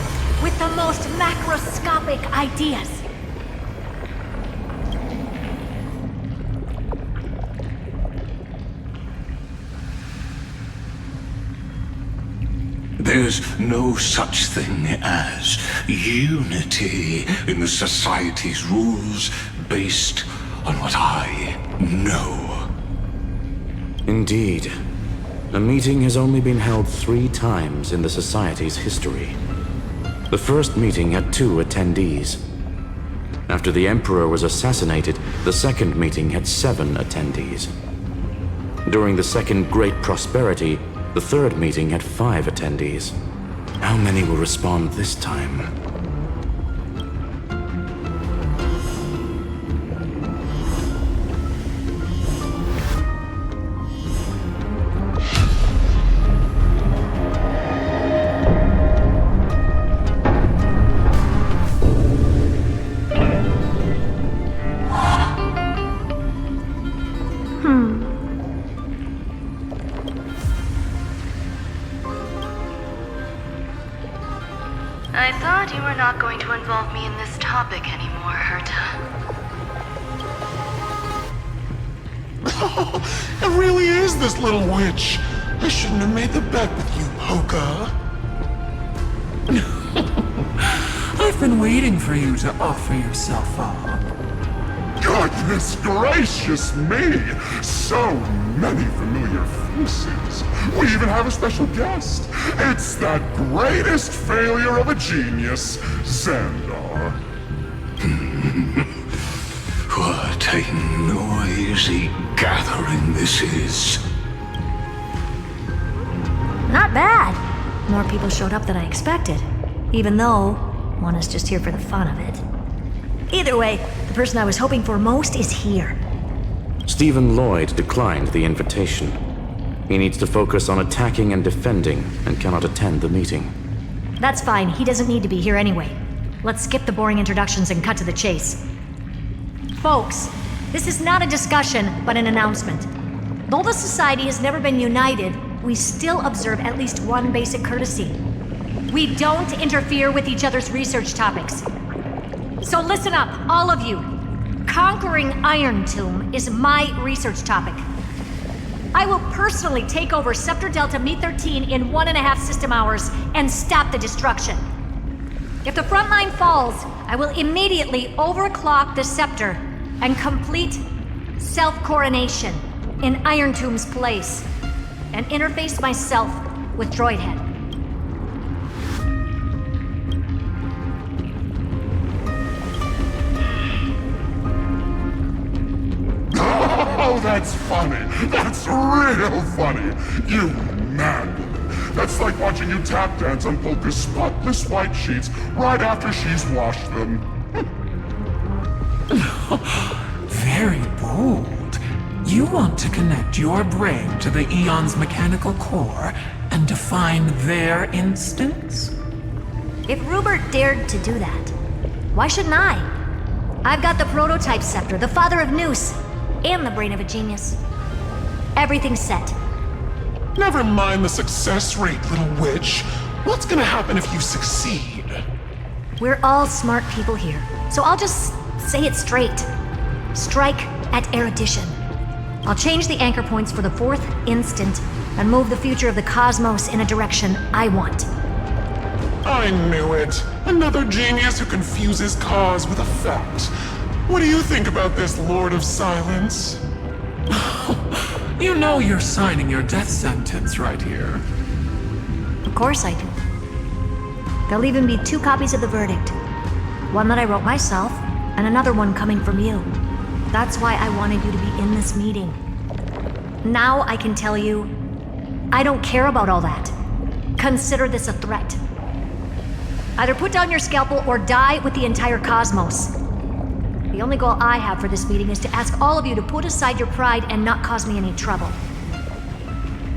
with the most macroscopic ideas. There's no such thing as unity in the Society's rules based on what I know. Indeed. A meeting has only been held 3 times in the Society's history. The first meeting had 2 attendees. After the Emperor was assassinated, the second meeting had 7 attendees. During the Second Great Prosperity, the third meeting had 5 attendees. How many will respond this time? I thought you were not going to involve me in this topic anymore, Herta. Oh, it really is this little witch. I shouldn't have made the bet with you, Hoka. I've been waiting for you to offer yourself up. Goodness gracious me! So many familiar faces. We even have a special guest. It's that greatest failure of a genius, Xandar. What a noisy gathering this is. Not bad. More people showed up than I expected, even though one is just here for the fun of it. Either way, the person I was hoping for most is here. Stephen Lloyd declined the invitation. He needs to focus on attacking and defending, and cannot attend the meeting. That's fine, he doesn't need to be here anyway. Let's skip the boring introductions and cut to the chase. Folks, this is not a discussion, but an announcement. Though the Society has never been united, we still observe at least one basic courtesy. We don't interfere with each other's research topics. So listen up, all of you. Conquering Iron Tomb is my research topic. I will personally take over Scepter Delta Me-13 in 1.5 system hours and stop the destruction. If the front line falls, I will immediately overclock the Scepter and complete self-coronation in Iron Tomb's place, and interface myself with Droidhead. Oh, that's funny. That's real funny. You mad woman. That's like watching you tap dance on Polka's spotless white sheets right after she's washed them. Very bold. You want to connect your brain to the Eon's mechanical core and define their instance? If Rupert dared to do that, why shouldn't I? I've got the prototype scepter, the father of Noose, and the brain of a genius. Everything's set. Never mind the success rate, little witch. What's gonna happen if you succeed? We're all smart people here, so I'll just say it straight. Strike at erudition. I'll change the anchor points for the 4th instant and move the future of the cosmos in a direction I want. I knew it. Another genius who confuses cause with effect. What do you think about this, Lord of Silence? You know you're signing your death sentence right here. Of course I do. There'll even be 2 copies of the verdict. One that I wrote myself, and another one coming from you. That's why I wanted you to be in this meeting. Now I can tell you, I don't care about all that. Consider this a threat. Either put down your scalpel or die with the entire cosmos. The only goal I have for this meeting is to ask all of you to put aside your pride and not cause me any trouble.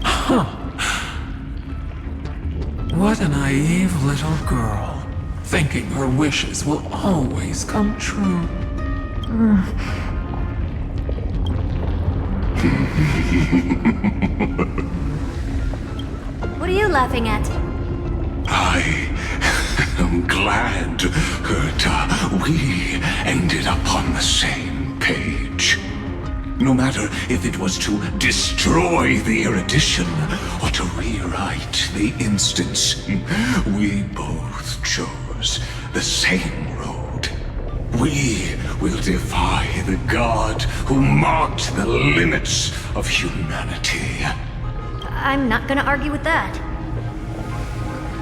Huh. What a naive little girl, thinking her wishes will always come true. What are you laughing at? I am glad, Herta, we ended up on the same page. No matter if it was to destroy the erudition or to rewrite the instance, we both chose the same road. We will defy the god who marked the limits of humanity. I'm not gonna argue with that.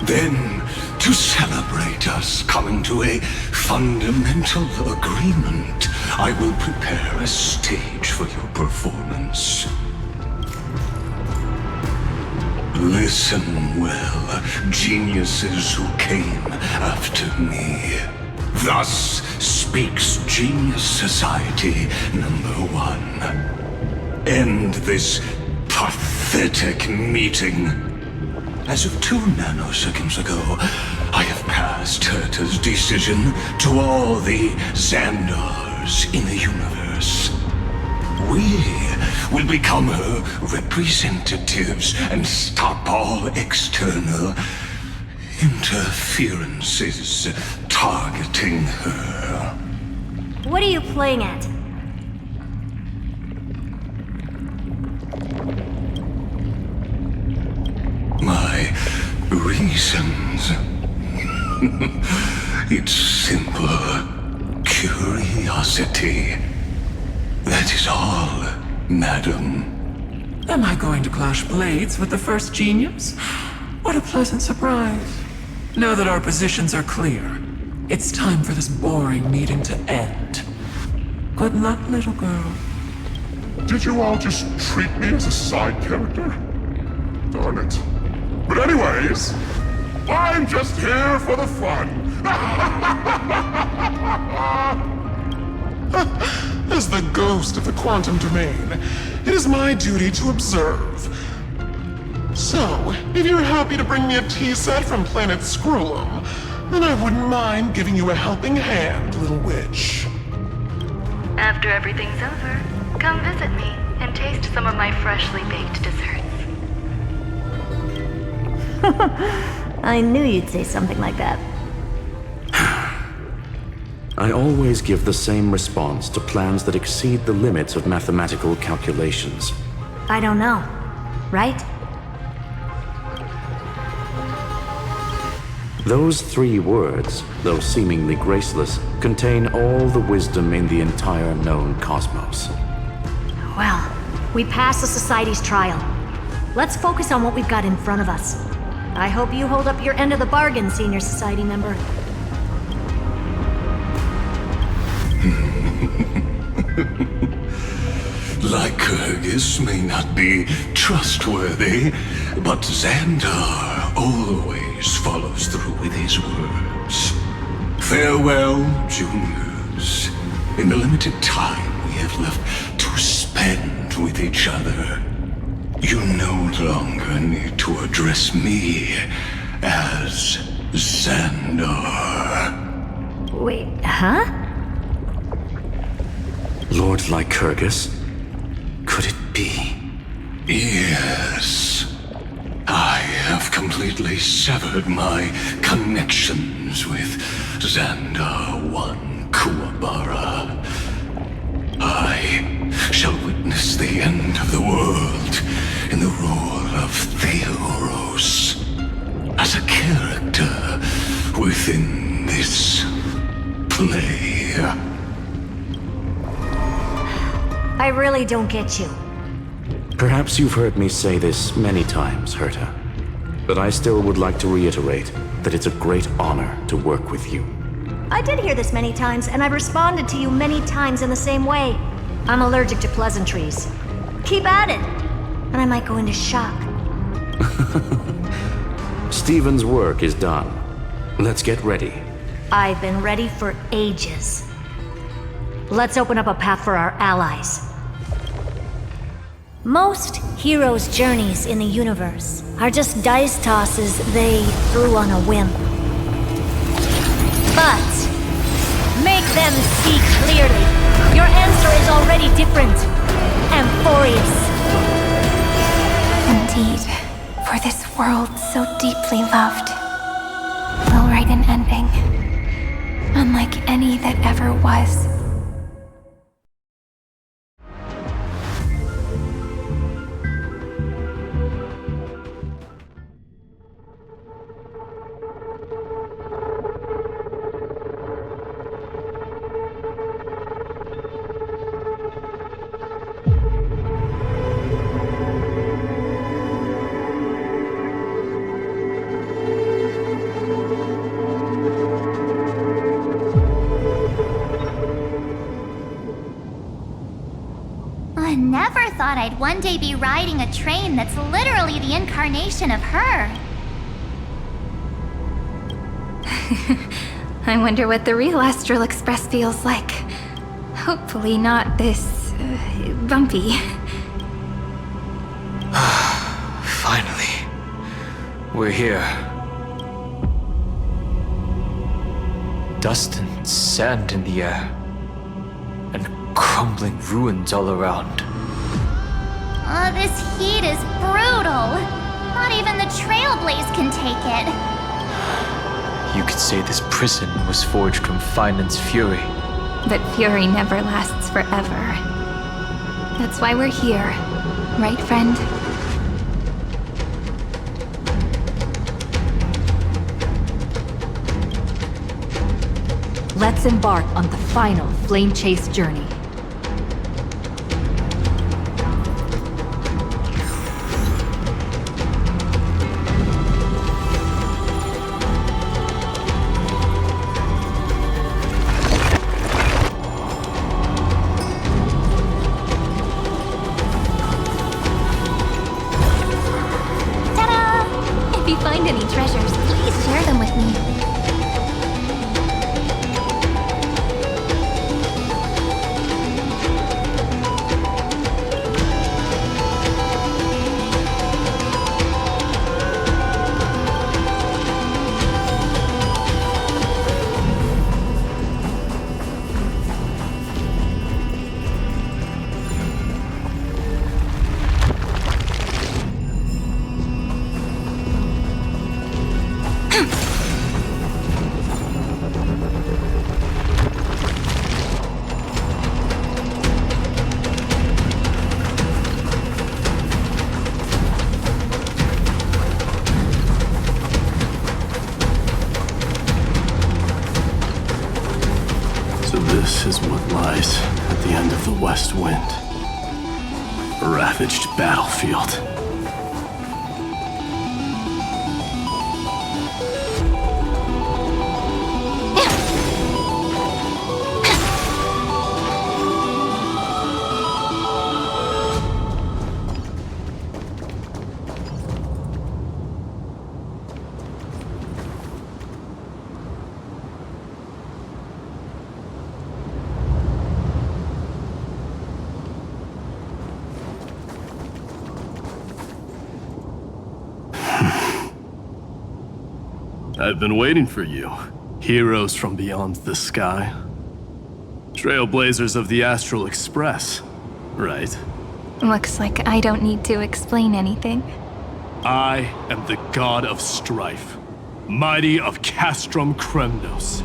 Then, to celebrate us coming to a fundamental agreement, I will prepare a stage for your performance. Listen well, geniuses who came after me. Thus speaks Genius Society #1. End this pathetic meeting. As of 2 nanoseconds ago, I have passed Herta's decision to all the Xandars in the universe. We will become her representatives and stop all external interferences targeting her. What are you playing at? My reasons. It's simple curiosity. That is all, madam. Am I going to clash blades with the first genius? What a pleasant surprise. Now that our positions are clear, it's time for this boring meeting to end. Good luck, little girl. Did you all just treat me as a side character? Darn it. But anyways, I'm just here for the fun. As the ghost of the quantum domain, it is my duty to observe. So, if you're happy to bring me a tea set from planet Scrollum, then I wouldn't mind giving you a helping hand, little witch. After everything's over, come visit me and taste some of my freshly baked desserts. I knew you'd say something like that. I always give the same response to plans that exceed the limits of mathematical calculations. I don't know, right? Those 3 words, though seemingly graceless, contain all the wisdom in the entire known cosmos. Well, we passed the Society's trial. Let's focus on what we've got in front of us. I hope you hold up your end of the bargain, Senior Society member. Lycurgus may not be trustworthy, but Xandar always follows through with his words. Farewell, juniors. In the limited time we have left to spend with each other, you no longer need to address me as Xandar. Wait, huh? Lord Lycurgus? Could it be? Yes. I have completely severed my connections with Xandar 1 Kuwabara. I shall witness the end of the world in the role of ENTEROS, as a character within this play. I really don't get you. Perhaps you've heard me say this many times, Herta, but I still would like to reiterate that it's a great honor to work with you. I did hear this many times, and I've responded to you many times in the same way. I'm allergic to pleasantries. Keep at it, and I might go into shock. Stephen's work is done. Let's get ready. I've been ready for ages. Let's open up a path for our allies. Most heroes' journeys in the universe are just dice tosses they threw on a whim. But make them see clearly. Your answer is already different. Amphorius. Indeed, for this world so deeply loved, we'll write an ending, unlike any that ever was. I never thought I'd one day be riding a train that's literally the incarnation of her. I wonder what the real Astral Express feels like. Hopefully not this... bumpy. Finally. We're here. Dust and sand in the air. And crumbling ruins all around. Oh, this heat is brutal. Not even the Trailblaze can take it. You could say this prison was forged from Finance fury. But fury never lasts forever. That's why we're here. Right, friend? Let's embark on the final flame chase journey. Ta-da! If you find any treasures, please share them with me. This is what lies at the end of the West Wind. A ravaged battlefield. I've been waiting for you. Heroes from beyond the sky. Trailblazers of the Astral Express, right? Looks like I don't need to explain anything. I am the god of strife, mighty of Castrum Kremnos.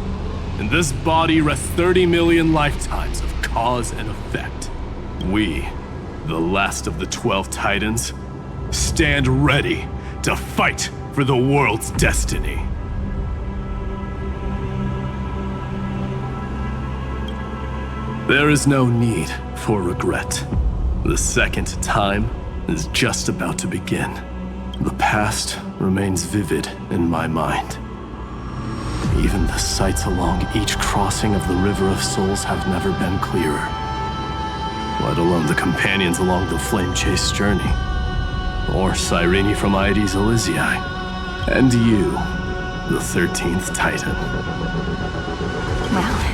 In this body rests 30 million lifetimes of cause and effect. We, the last of the 12 Titans, stand ready to fight for the world's destiny. There is no need for regret. The second time is just about to begin. The past remains vivid in my mind. Even the sights along each crossing of the River of Souls have never been clearer. Let alone the companions along the Flame Chase journey. Or Cyrene from Aedes Elysiae. And you, the 13th Titan. Well,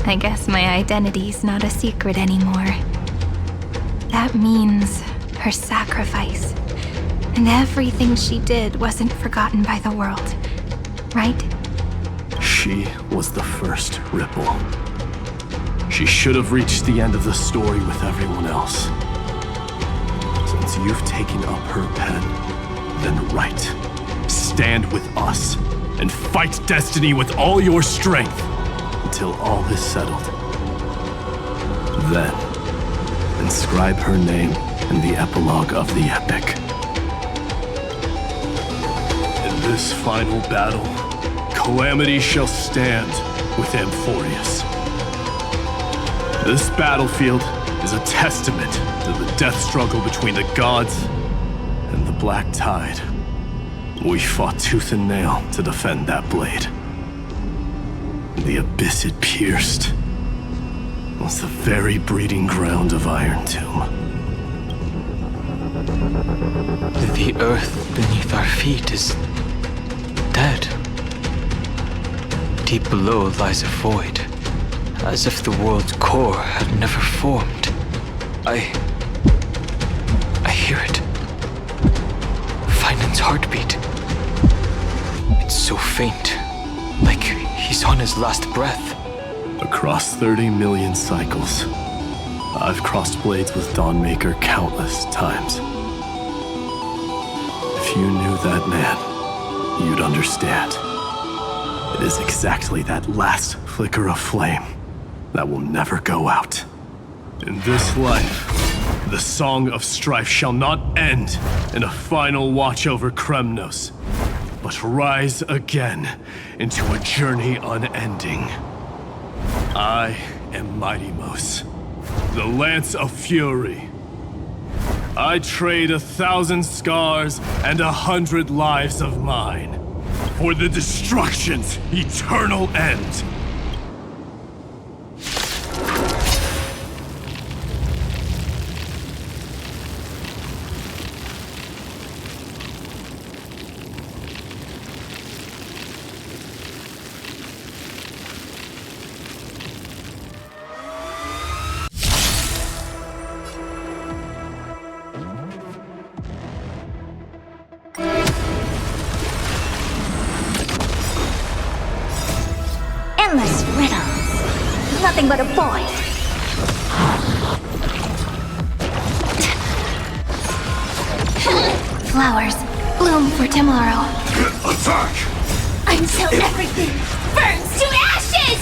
I guess my identity's not a secret anymore. That means her sacrifice. And everything she did wasn't forgotten by the world, right? She was the first ripple. She should have reached the end of the story with everyone else. Since you've taken up her pen, then write. Stand with us and fight destiny with all your strength until all is settled. Then, inscribe her name in the epilogue of the epic. In this final battle, Calamity shall stand with Amphorius. This battlefield is a testament to the death struggle between the gods and the Black Tide. We fought tooth and nail to defend that blade. The abyss it pierced was the very breeding ground of Iron Tomb. The earth beneath our feet is dead. Deep below lies a void, as if the world's core had never formed. I hear it. Finan's heartbeat. It's so faint, like he's on his last breath. Across 30 million cycles, I've crossed blades with Dawnmaker countless times. If you knew that man, you'd understand. It is exactly that last flicker of flame that will never go out. In this life, the Song of Strife shall not end in a final watch over Kremnos, but rise again into a journey unending. I am Mighty-Mos, the Lance of Fury. I trade 1,000 scars and 100 lives of mine for the destruction's eternal end. Endless riddles. Nothing but a void. Flowers bloom for tomorrow. Attack! Until everything burns to ashes!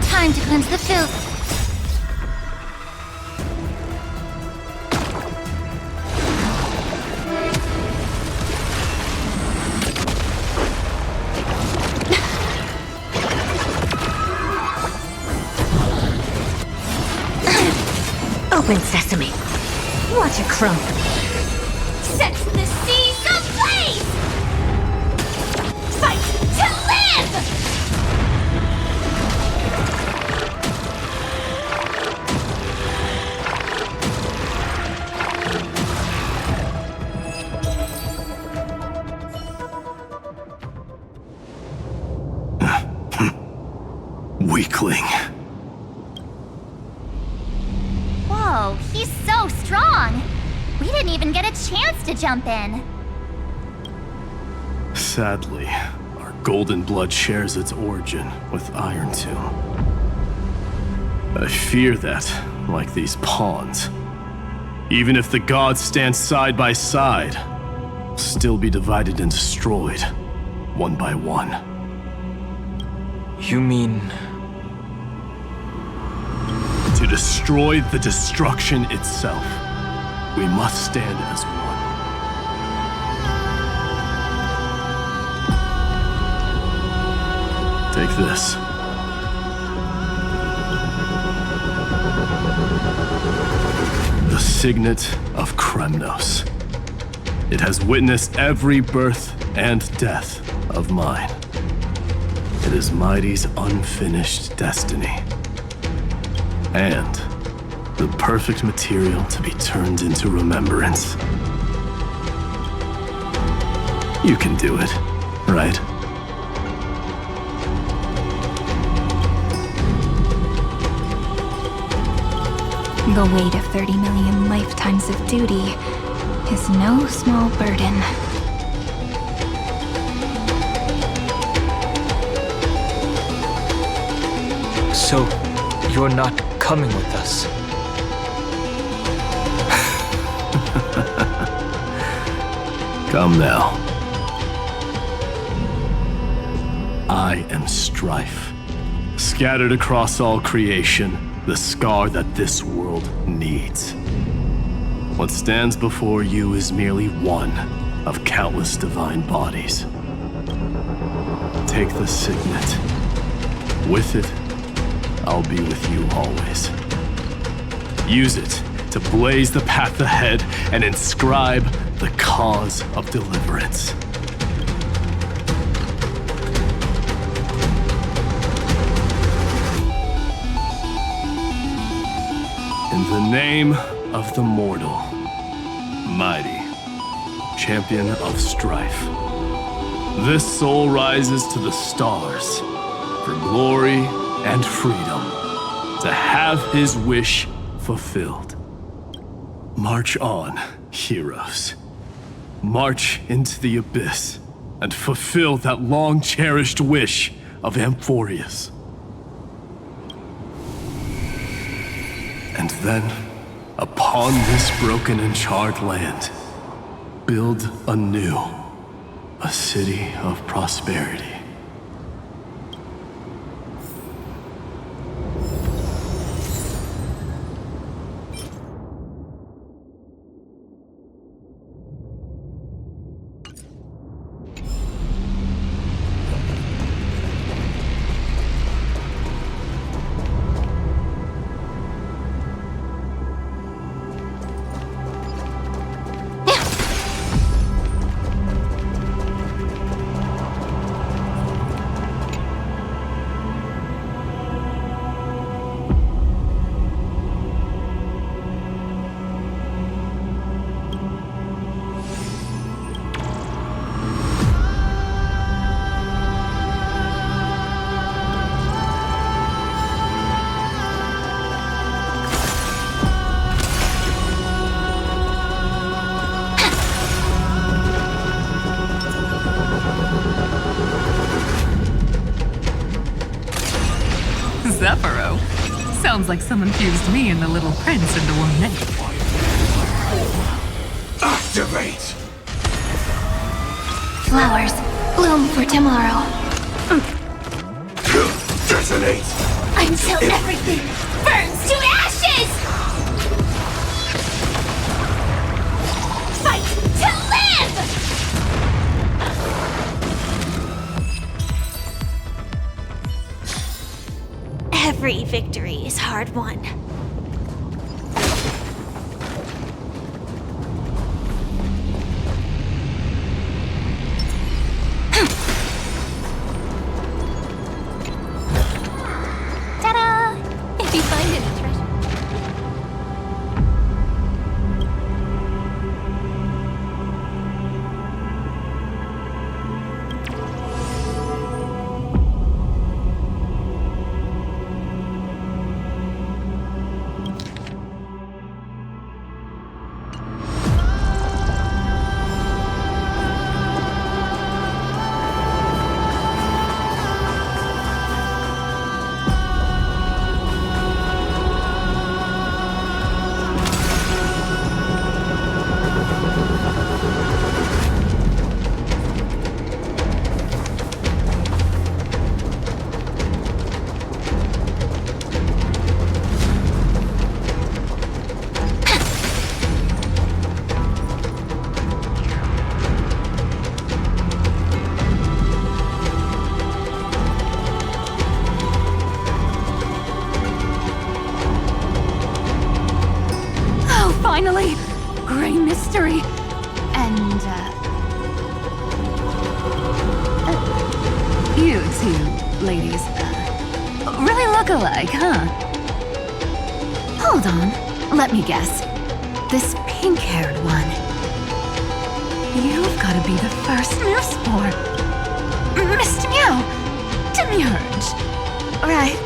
Time to cleanse the filth. Open sesame. Watch it crumble. Set the seas ablaze! Fight to live! Weakling. Whoa, he's so strong! We didn't even get a chance to jump in. Sadly, our golden blood shares its origin with Iron Tomb. I fear that, like these pawns, even if the gods stand side by side, will still be divided and destroyed, one by one. You mean... To destroy the destruction itself, we must stand as one. Take this. The signet of Kremnos. It has witnessed every birth and death of mine. It is Mighty's unfinished destiny. And the perfect material to be turned into remembrance. You can do it, right? The weight of 30 million lifetimes of duty is no small burden. So, you're not coming with us? Come now. I am strife. Scattered across all creation, the scar that this world needs. What stands before you is merely one of countless divine bodies. Take the signet. With it, I'll be with you always. Use it to blaze the path ahead and inscribe the cause of deliverance. In the name of the mortal, mighty, champion of strife, this soul rises to the stars for glory and freedom, to have his wish fulfilled. March on, heroes. March into the abyss and fulfill that long-cherished wish of Amphorius. And then, upon this broken and charred land, build anew a city of prosperity. Zephyro. Sounds like someone fused me and the Little Prince into one name. Activate! Flowers bloom for tomorrow. Detonate! Until everything burns to ashes! Fight to live! Every victory is hard won. mystery. And, you two ladies, really look alike, huh? Hold on, let me guess. This pink-haired one. You've got to be the first Moosepore. Mr. Meow, Demurge. Right.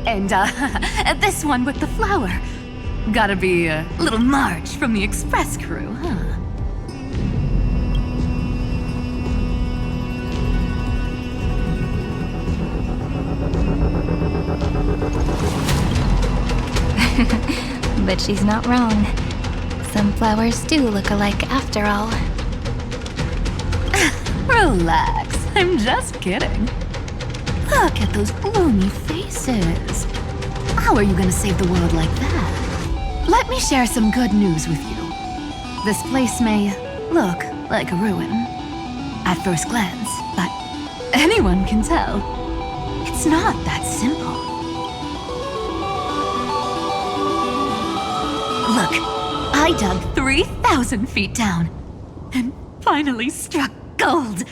And, this one with the flower. Gotta be little Marge from the Express crew, huh? But she's not wrong. Some flowers do look alike after all. Relax, I'm just kidding. Look at those gloomy faces. How are you gonna save the world like that? Let me share some good news with you. This place may look like a ruin at first glance, but anyone can tell it's not that simple. Look, I dug 3,000 feet down and finally struck gold.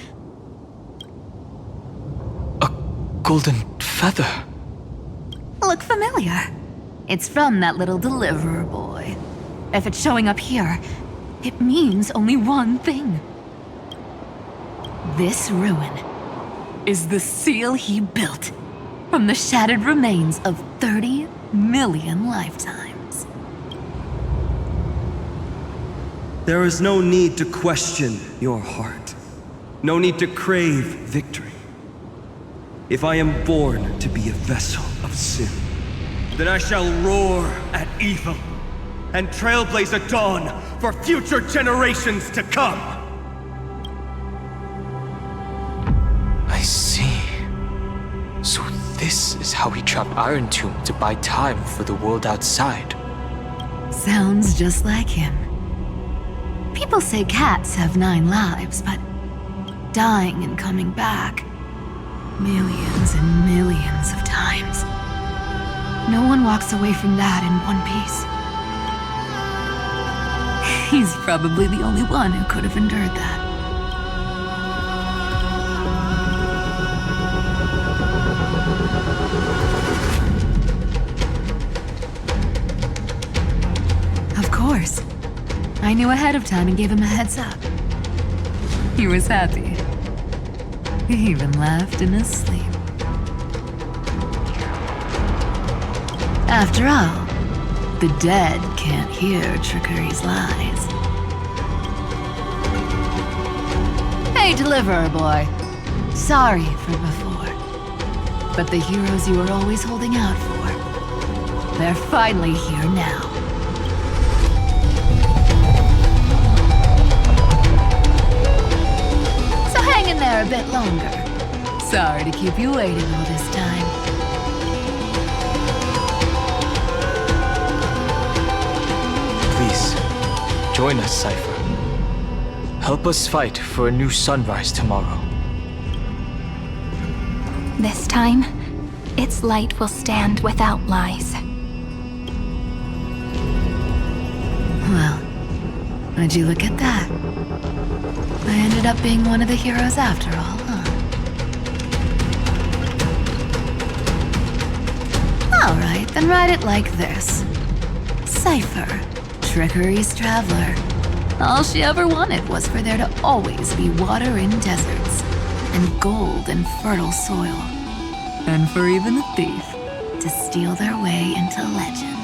A golden feather. Look familiar? It's from that little deliverer boy. If it's showing up here, it means only one thing. This ruin is the seal he built from the shattered remains of 30 million lifetimes. There is no need to question your heart. No need to crave victory. If I am born to be a vessel of sin, then I shall roar at evil and trailblaze a dawn for future generations to come. I see. So this is how he trapped Iron Tomb to buy time for the world outside. Sounds just like him. People say cats have 9 lives, but dying and coming back millions and millions of times. No one walks away from that in one piece. He's probably the only one who could have endured that. Of course. I knew ahead of time and gave him a heads up. He was happy. He even laughed in his sleep. After all, the dead can't hear trickery's lies. Hey, deliverer boy. Sorry for before. But the heroes you were always holding out for, they're finally here now. So hang in there a bit longer. Sorry to keep you waiting all this time. Please, join us, Cypher. Help us fight for a new sunrise tomorrow. This time, its light will stand without lies. Well, would you look at that? I ended up being one of the heroes after all, huh? Alright, then write it like this. Cypher, Trickery's traveler. All she ever wanted was for there to always be water in deserts, and gold in fertile soil. And for even a thief to steal their way into legend.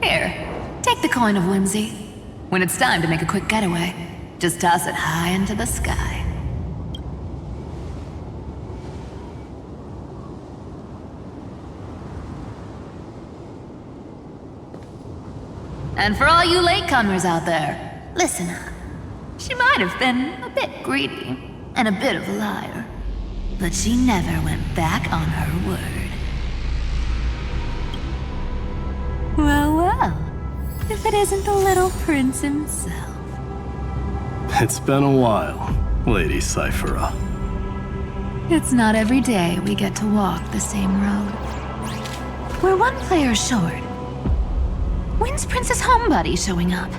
Here, take the coin of whimsy. When it's time to make a quick getaway, just toss it high into the sky. And for all you latecomers out there, listen up. She might have been a bit greedy and a bit of a liar, but she never went back on her word. Well, well. If it isn't the little prince himself. It's been a while, Lady Cyphera. It's not every day we get to walk the same road. We're one player short. When's Princess Homebuddy showing up?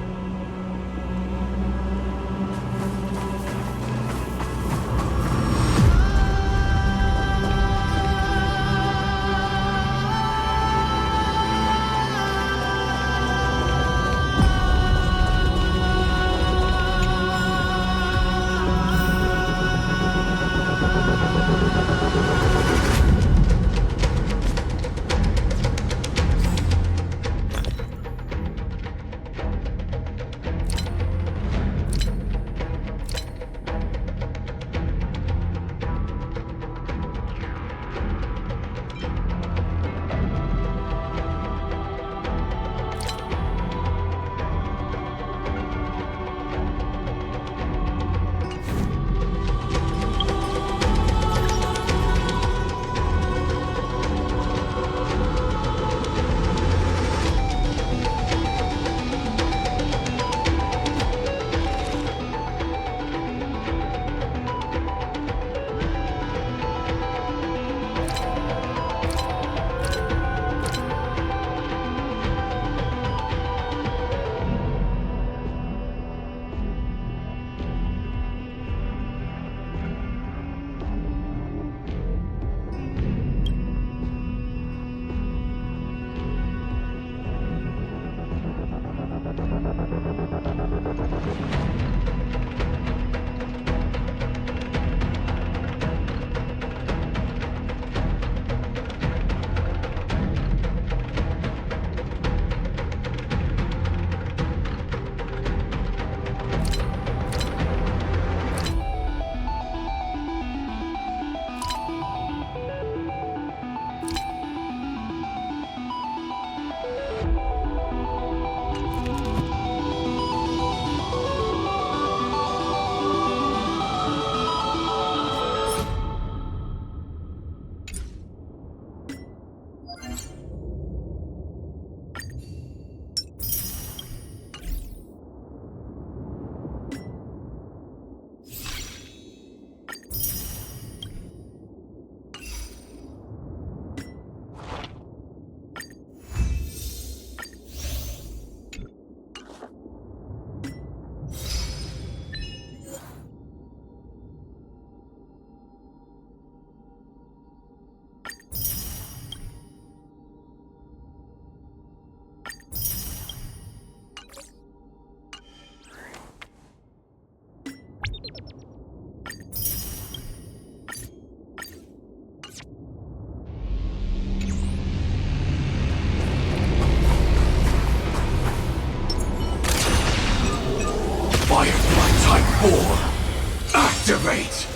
Activate!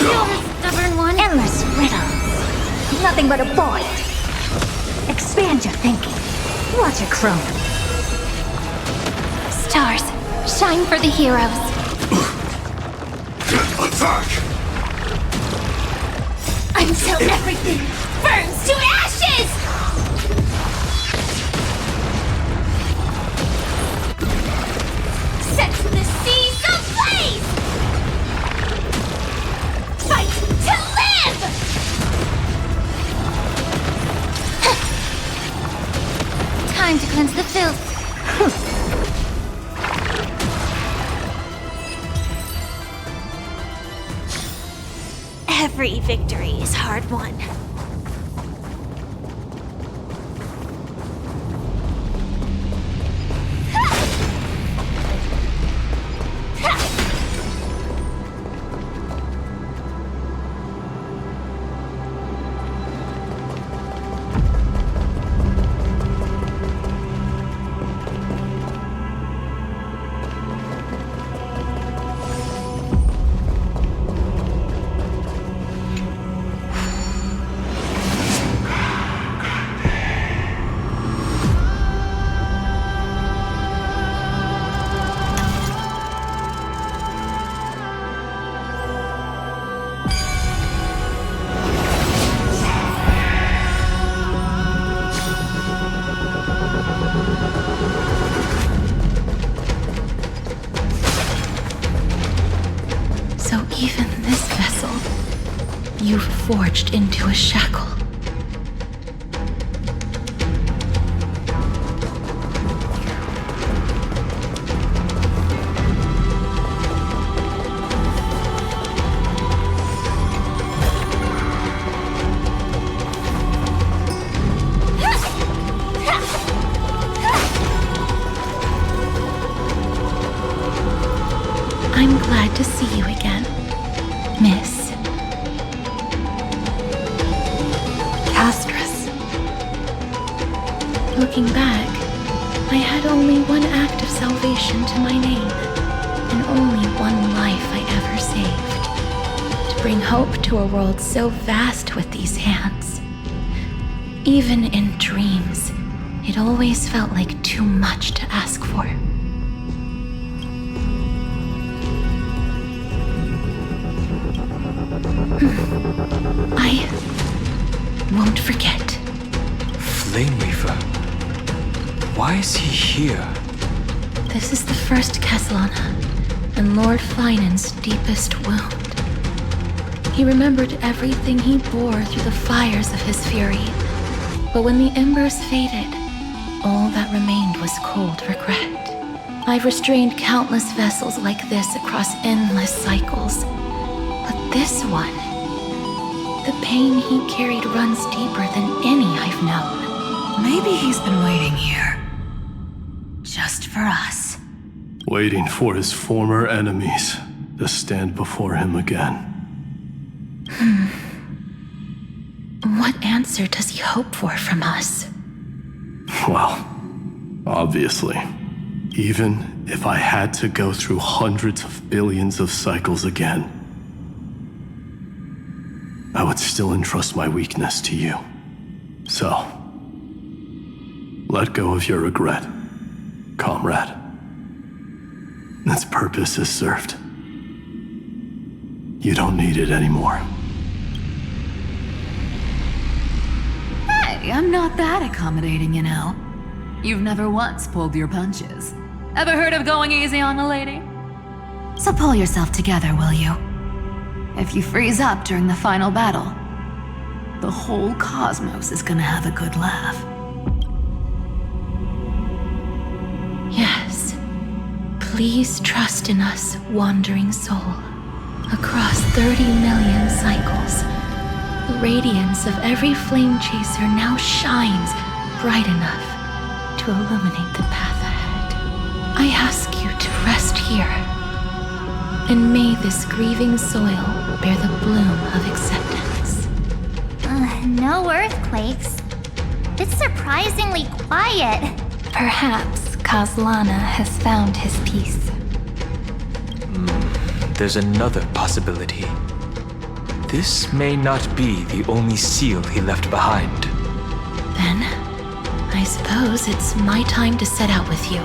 You're the stubborn one. Endless riddles. Nothing but a void. Expand your thinking. Watch it chrome. Stars, shine for the heroes. Attack! Until everything burns to ashes! Set the seas ablaze! Fight to live! Time to cleanse the filth. Every victory is hard won. Even this vessel, you've forged into a shackle. I'm glad to see you again, Miss Castress. Looking back, I had only one act of salvation to my name, and only one life I ever saved. To bring hope to a world so vast with these hands. Even in dreams, it always felt like too much to ask for. I won't forget. Flame Weaver. Why is he here? This is the first Castellana, and Lord Finan's deepest wound. He remembered everything he bore through the fires of his fury, but when the embers faded, all that remained was cold regret. I've restrained countless vessels like this across endless cycles, but this one, the pain he carried runs deeper than any I've known. Maybe he's been waiting here. Just for us. Waiting for his former enemies to stand before him again. What answer does he hope for from us? Well, obviously. Even if I had to go through hundreds of billions of cycles again, I would still entrust my weakness to you. So, let go of your regret, comrade. Its purpose is served. You don't need it anymore. Hey, I'm not that accommodating, you know. You've never once pulled your punches. Ever heard of going easy on a lady? So pull yourself together, will you? If you freeze up during the final battle, the whole cosmos is gonna have a good laugh. Yes. Please trust in us, wandering soul. Across 30 million cycles, the radiance of every flame chaser now shines bright enough to illuminate the path ahead. I ask you to rest here, and may this grieving soil bear the bloom of acceptance. No earthquakes. It's surprisingly quiet. Perhaps Castellana has found his peace. There's another possibility. This may not be the only seal he left behind. Then, I suppose it's my time to set out with you.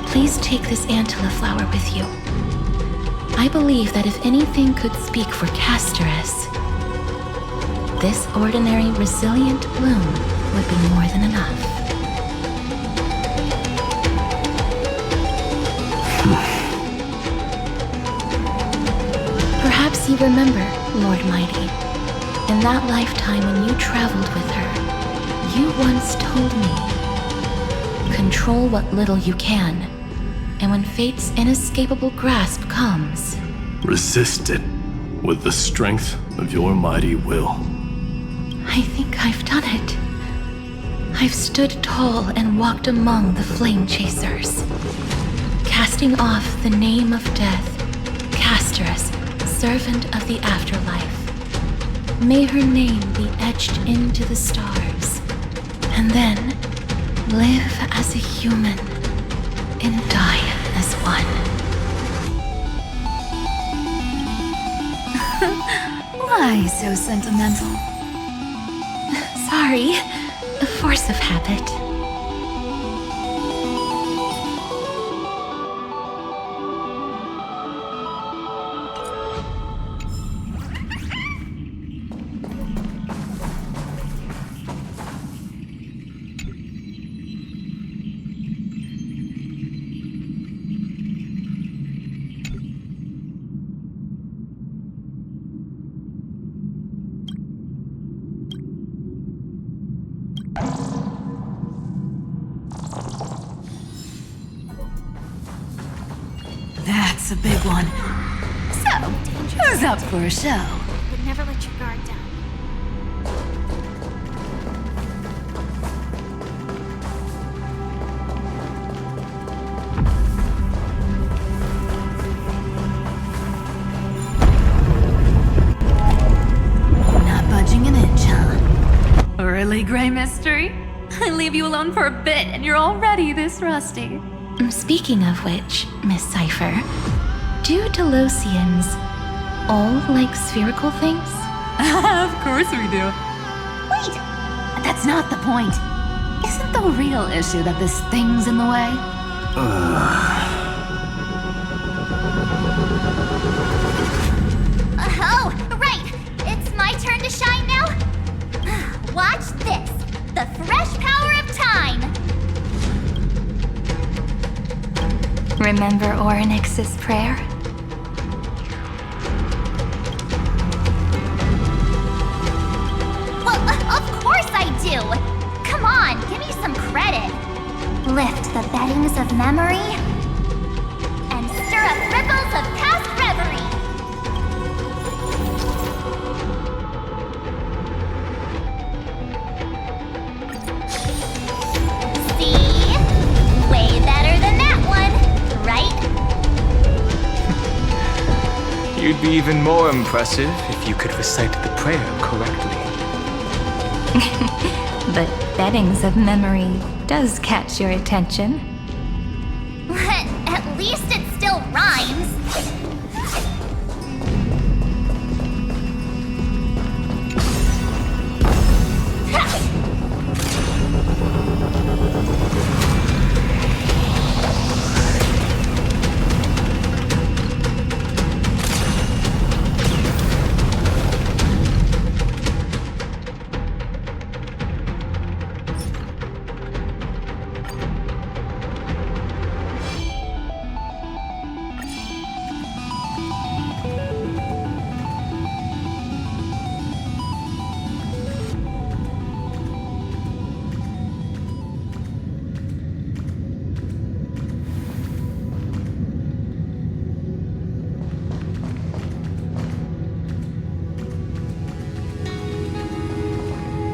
Please take this Antilla flower with you. I believe that if anything could speak for Casteress, this ordinary, resilient bloom would be more than enough. Perhaps you remember, Lord Mighty, in that lifetime when you traveled with her, you once told me, control what little you can, and when fate's inescapable grasp comes, resist it with the strength of your mighty will. I think I've done it. I've stood tall and walked among the flame chasers, casting off the name of death, Casteress, servant of the afterlife. May her name be etched into the stars, and then live as a human and die as one. Why so sentimental? Sorry, a force of habit. That's a big one. So, who's up for a show? But never let your guard down. Not budging an inch, huh? Really, Grey Mystery? I leave you alone for a bit and you're already this rusty. Speaking of which, Miss Cypher, do Delosians all like spherical things? Of course we do. Wait! That's not the point. Isn't the real issue that this thing's in the way? Oh, right! It's my turn to shine now? Watch this! The fresh power of time! Remember Orynyx's prayer? Well, of course I do! Come on, give me some credit! Lift the beddings of memory and stir up ripples of past reverie! See? Way better than that one, right? You'd be even more impressive if you could recite the prayer correctly. But beddings of memory does catch your attention. At least it still rhymes.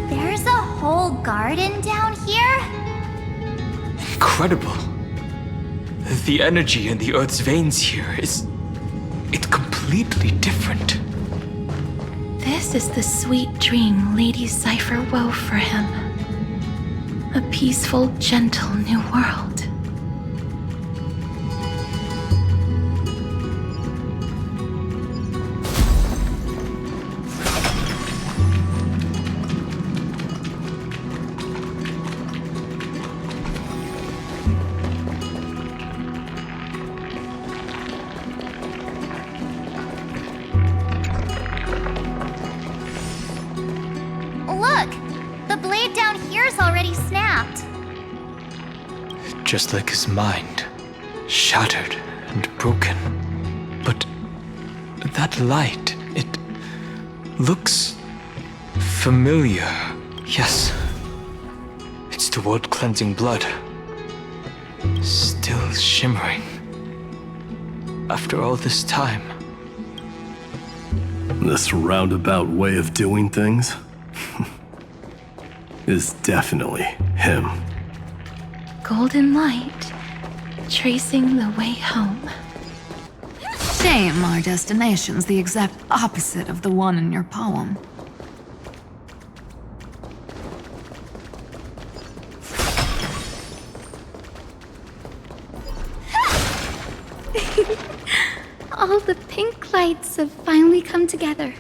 There's a whole garden down here? Incredible. The energy in the Earth's veins here is... it's completely different. This is the sweet dream Lady Cypher wove for him. A peaceful, gentle new world. Look! The blade down here's already snapped. Just like his mind, shattered and broken. But that light, it looks familiar. Yes, it's the world-cleansing blood. Still shimmering. After all this time. This roundabout way of doing things is definitely him. Golden light, tracing the way home. Shame our destination's the exact opposite of the one in your poem. All the pink lights have finally come together.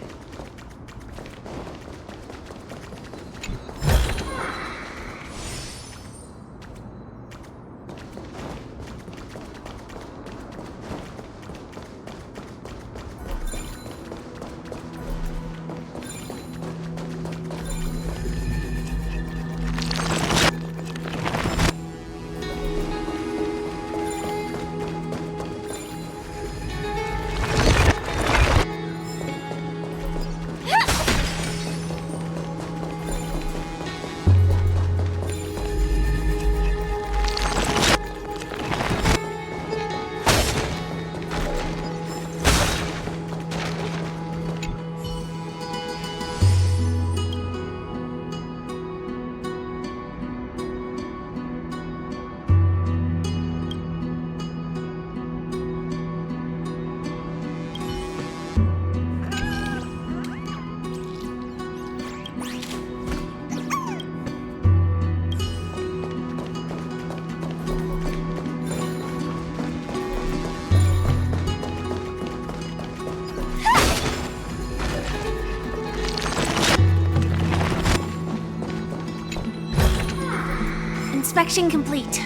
Inspection complete.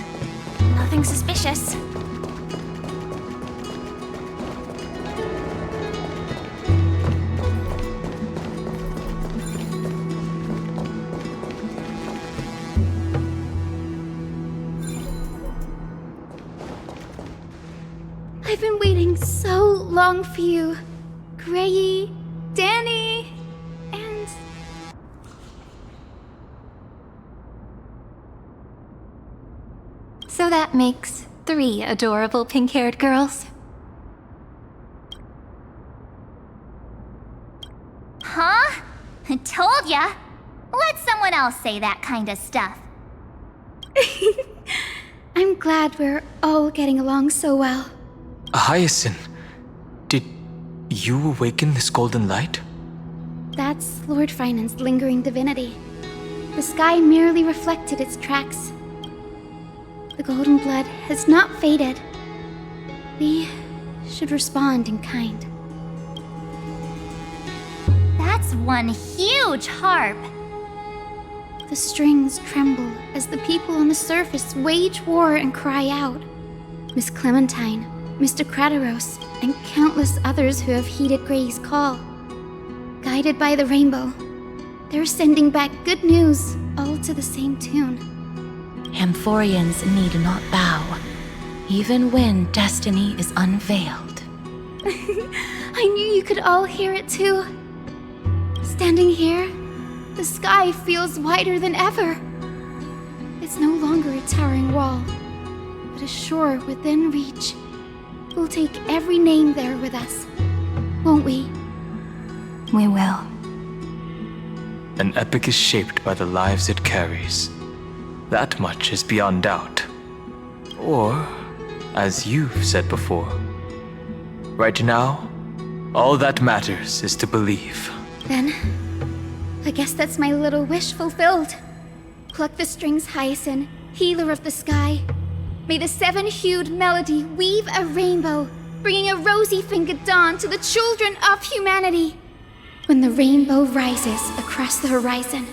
Nothing suspicious. I've been waiting so long for you, Grayy, Danny, and... So that makes 3 adorable pink-haired girls. Huh? I told ya! Let someone else say that kind of stuff. I'm glad we're all getting along so well. Hyacinth, did you awaken this golden light? That's Lord Finan's lingering divinity. The sky merely reflected its tracks. The golden blood has not faded. We should respond in kind. That's one huge harp. The strings tremble as the people on the surface wage war and cry out. Miss Clementine, Mr. Krateros, and countless others who have heeded Gray's call. Guided by the rainbow, they're sending back good news, all to the same tune. Amphorians need not bow, even when destiny is unveiled. I knew you could all hear it too. Standing here, the sky feels wider than ever. It's no longer a towering wall, but a shore within reach. We'll take every name there with us, won't we? We will. An epic is shaped by the lives it carries. That much is beyond doubt. Or, as you've said before, right now, all that matters is to believe. Then, I guess that's my little wish fulfilled. Pluck the strings, Hyacinth, healer of the sky. May the 7-hued melody weave a rainbow, bringing a rosy-fingered dawn to the children of humanity. When the rainbow rises across the horizon,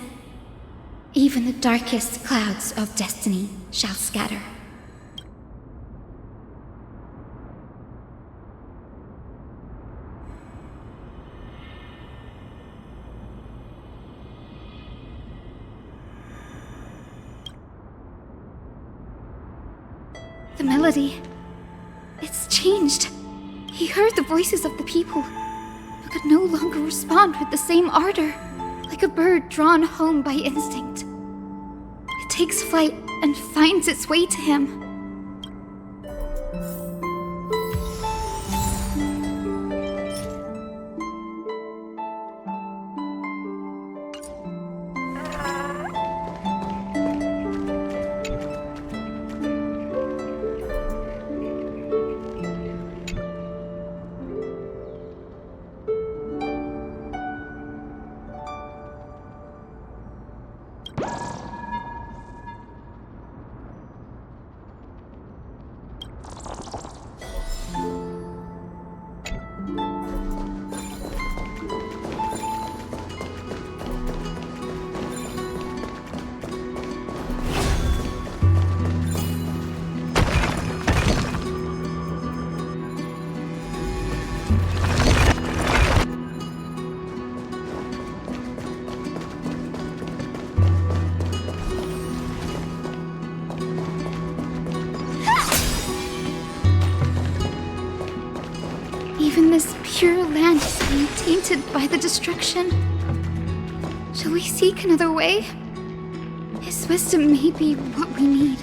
even the darkest clouds of destiny shall scatter. The melody, it's changed. He heard the voices of the people, but could no longer respond with the same ardor, like a bird drawn home by instinct. It takes flight and finds its way to him. Even this pure land is being tainted by the destruction. Shall we seek another way? His wisdom may be what we need.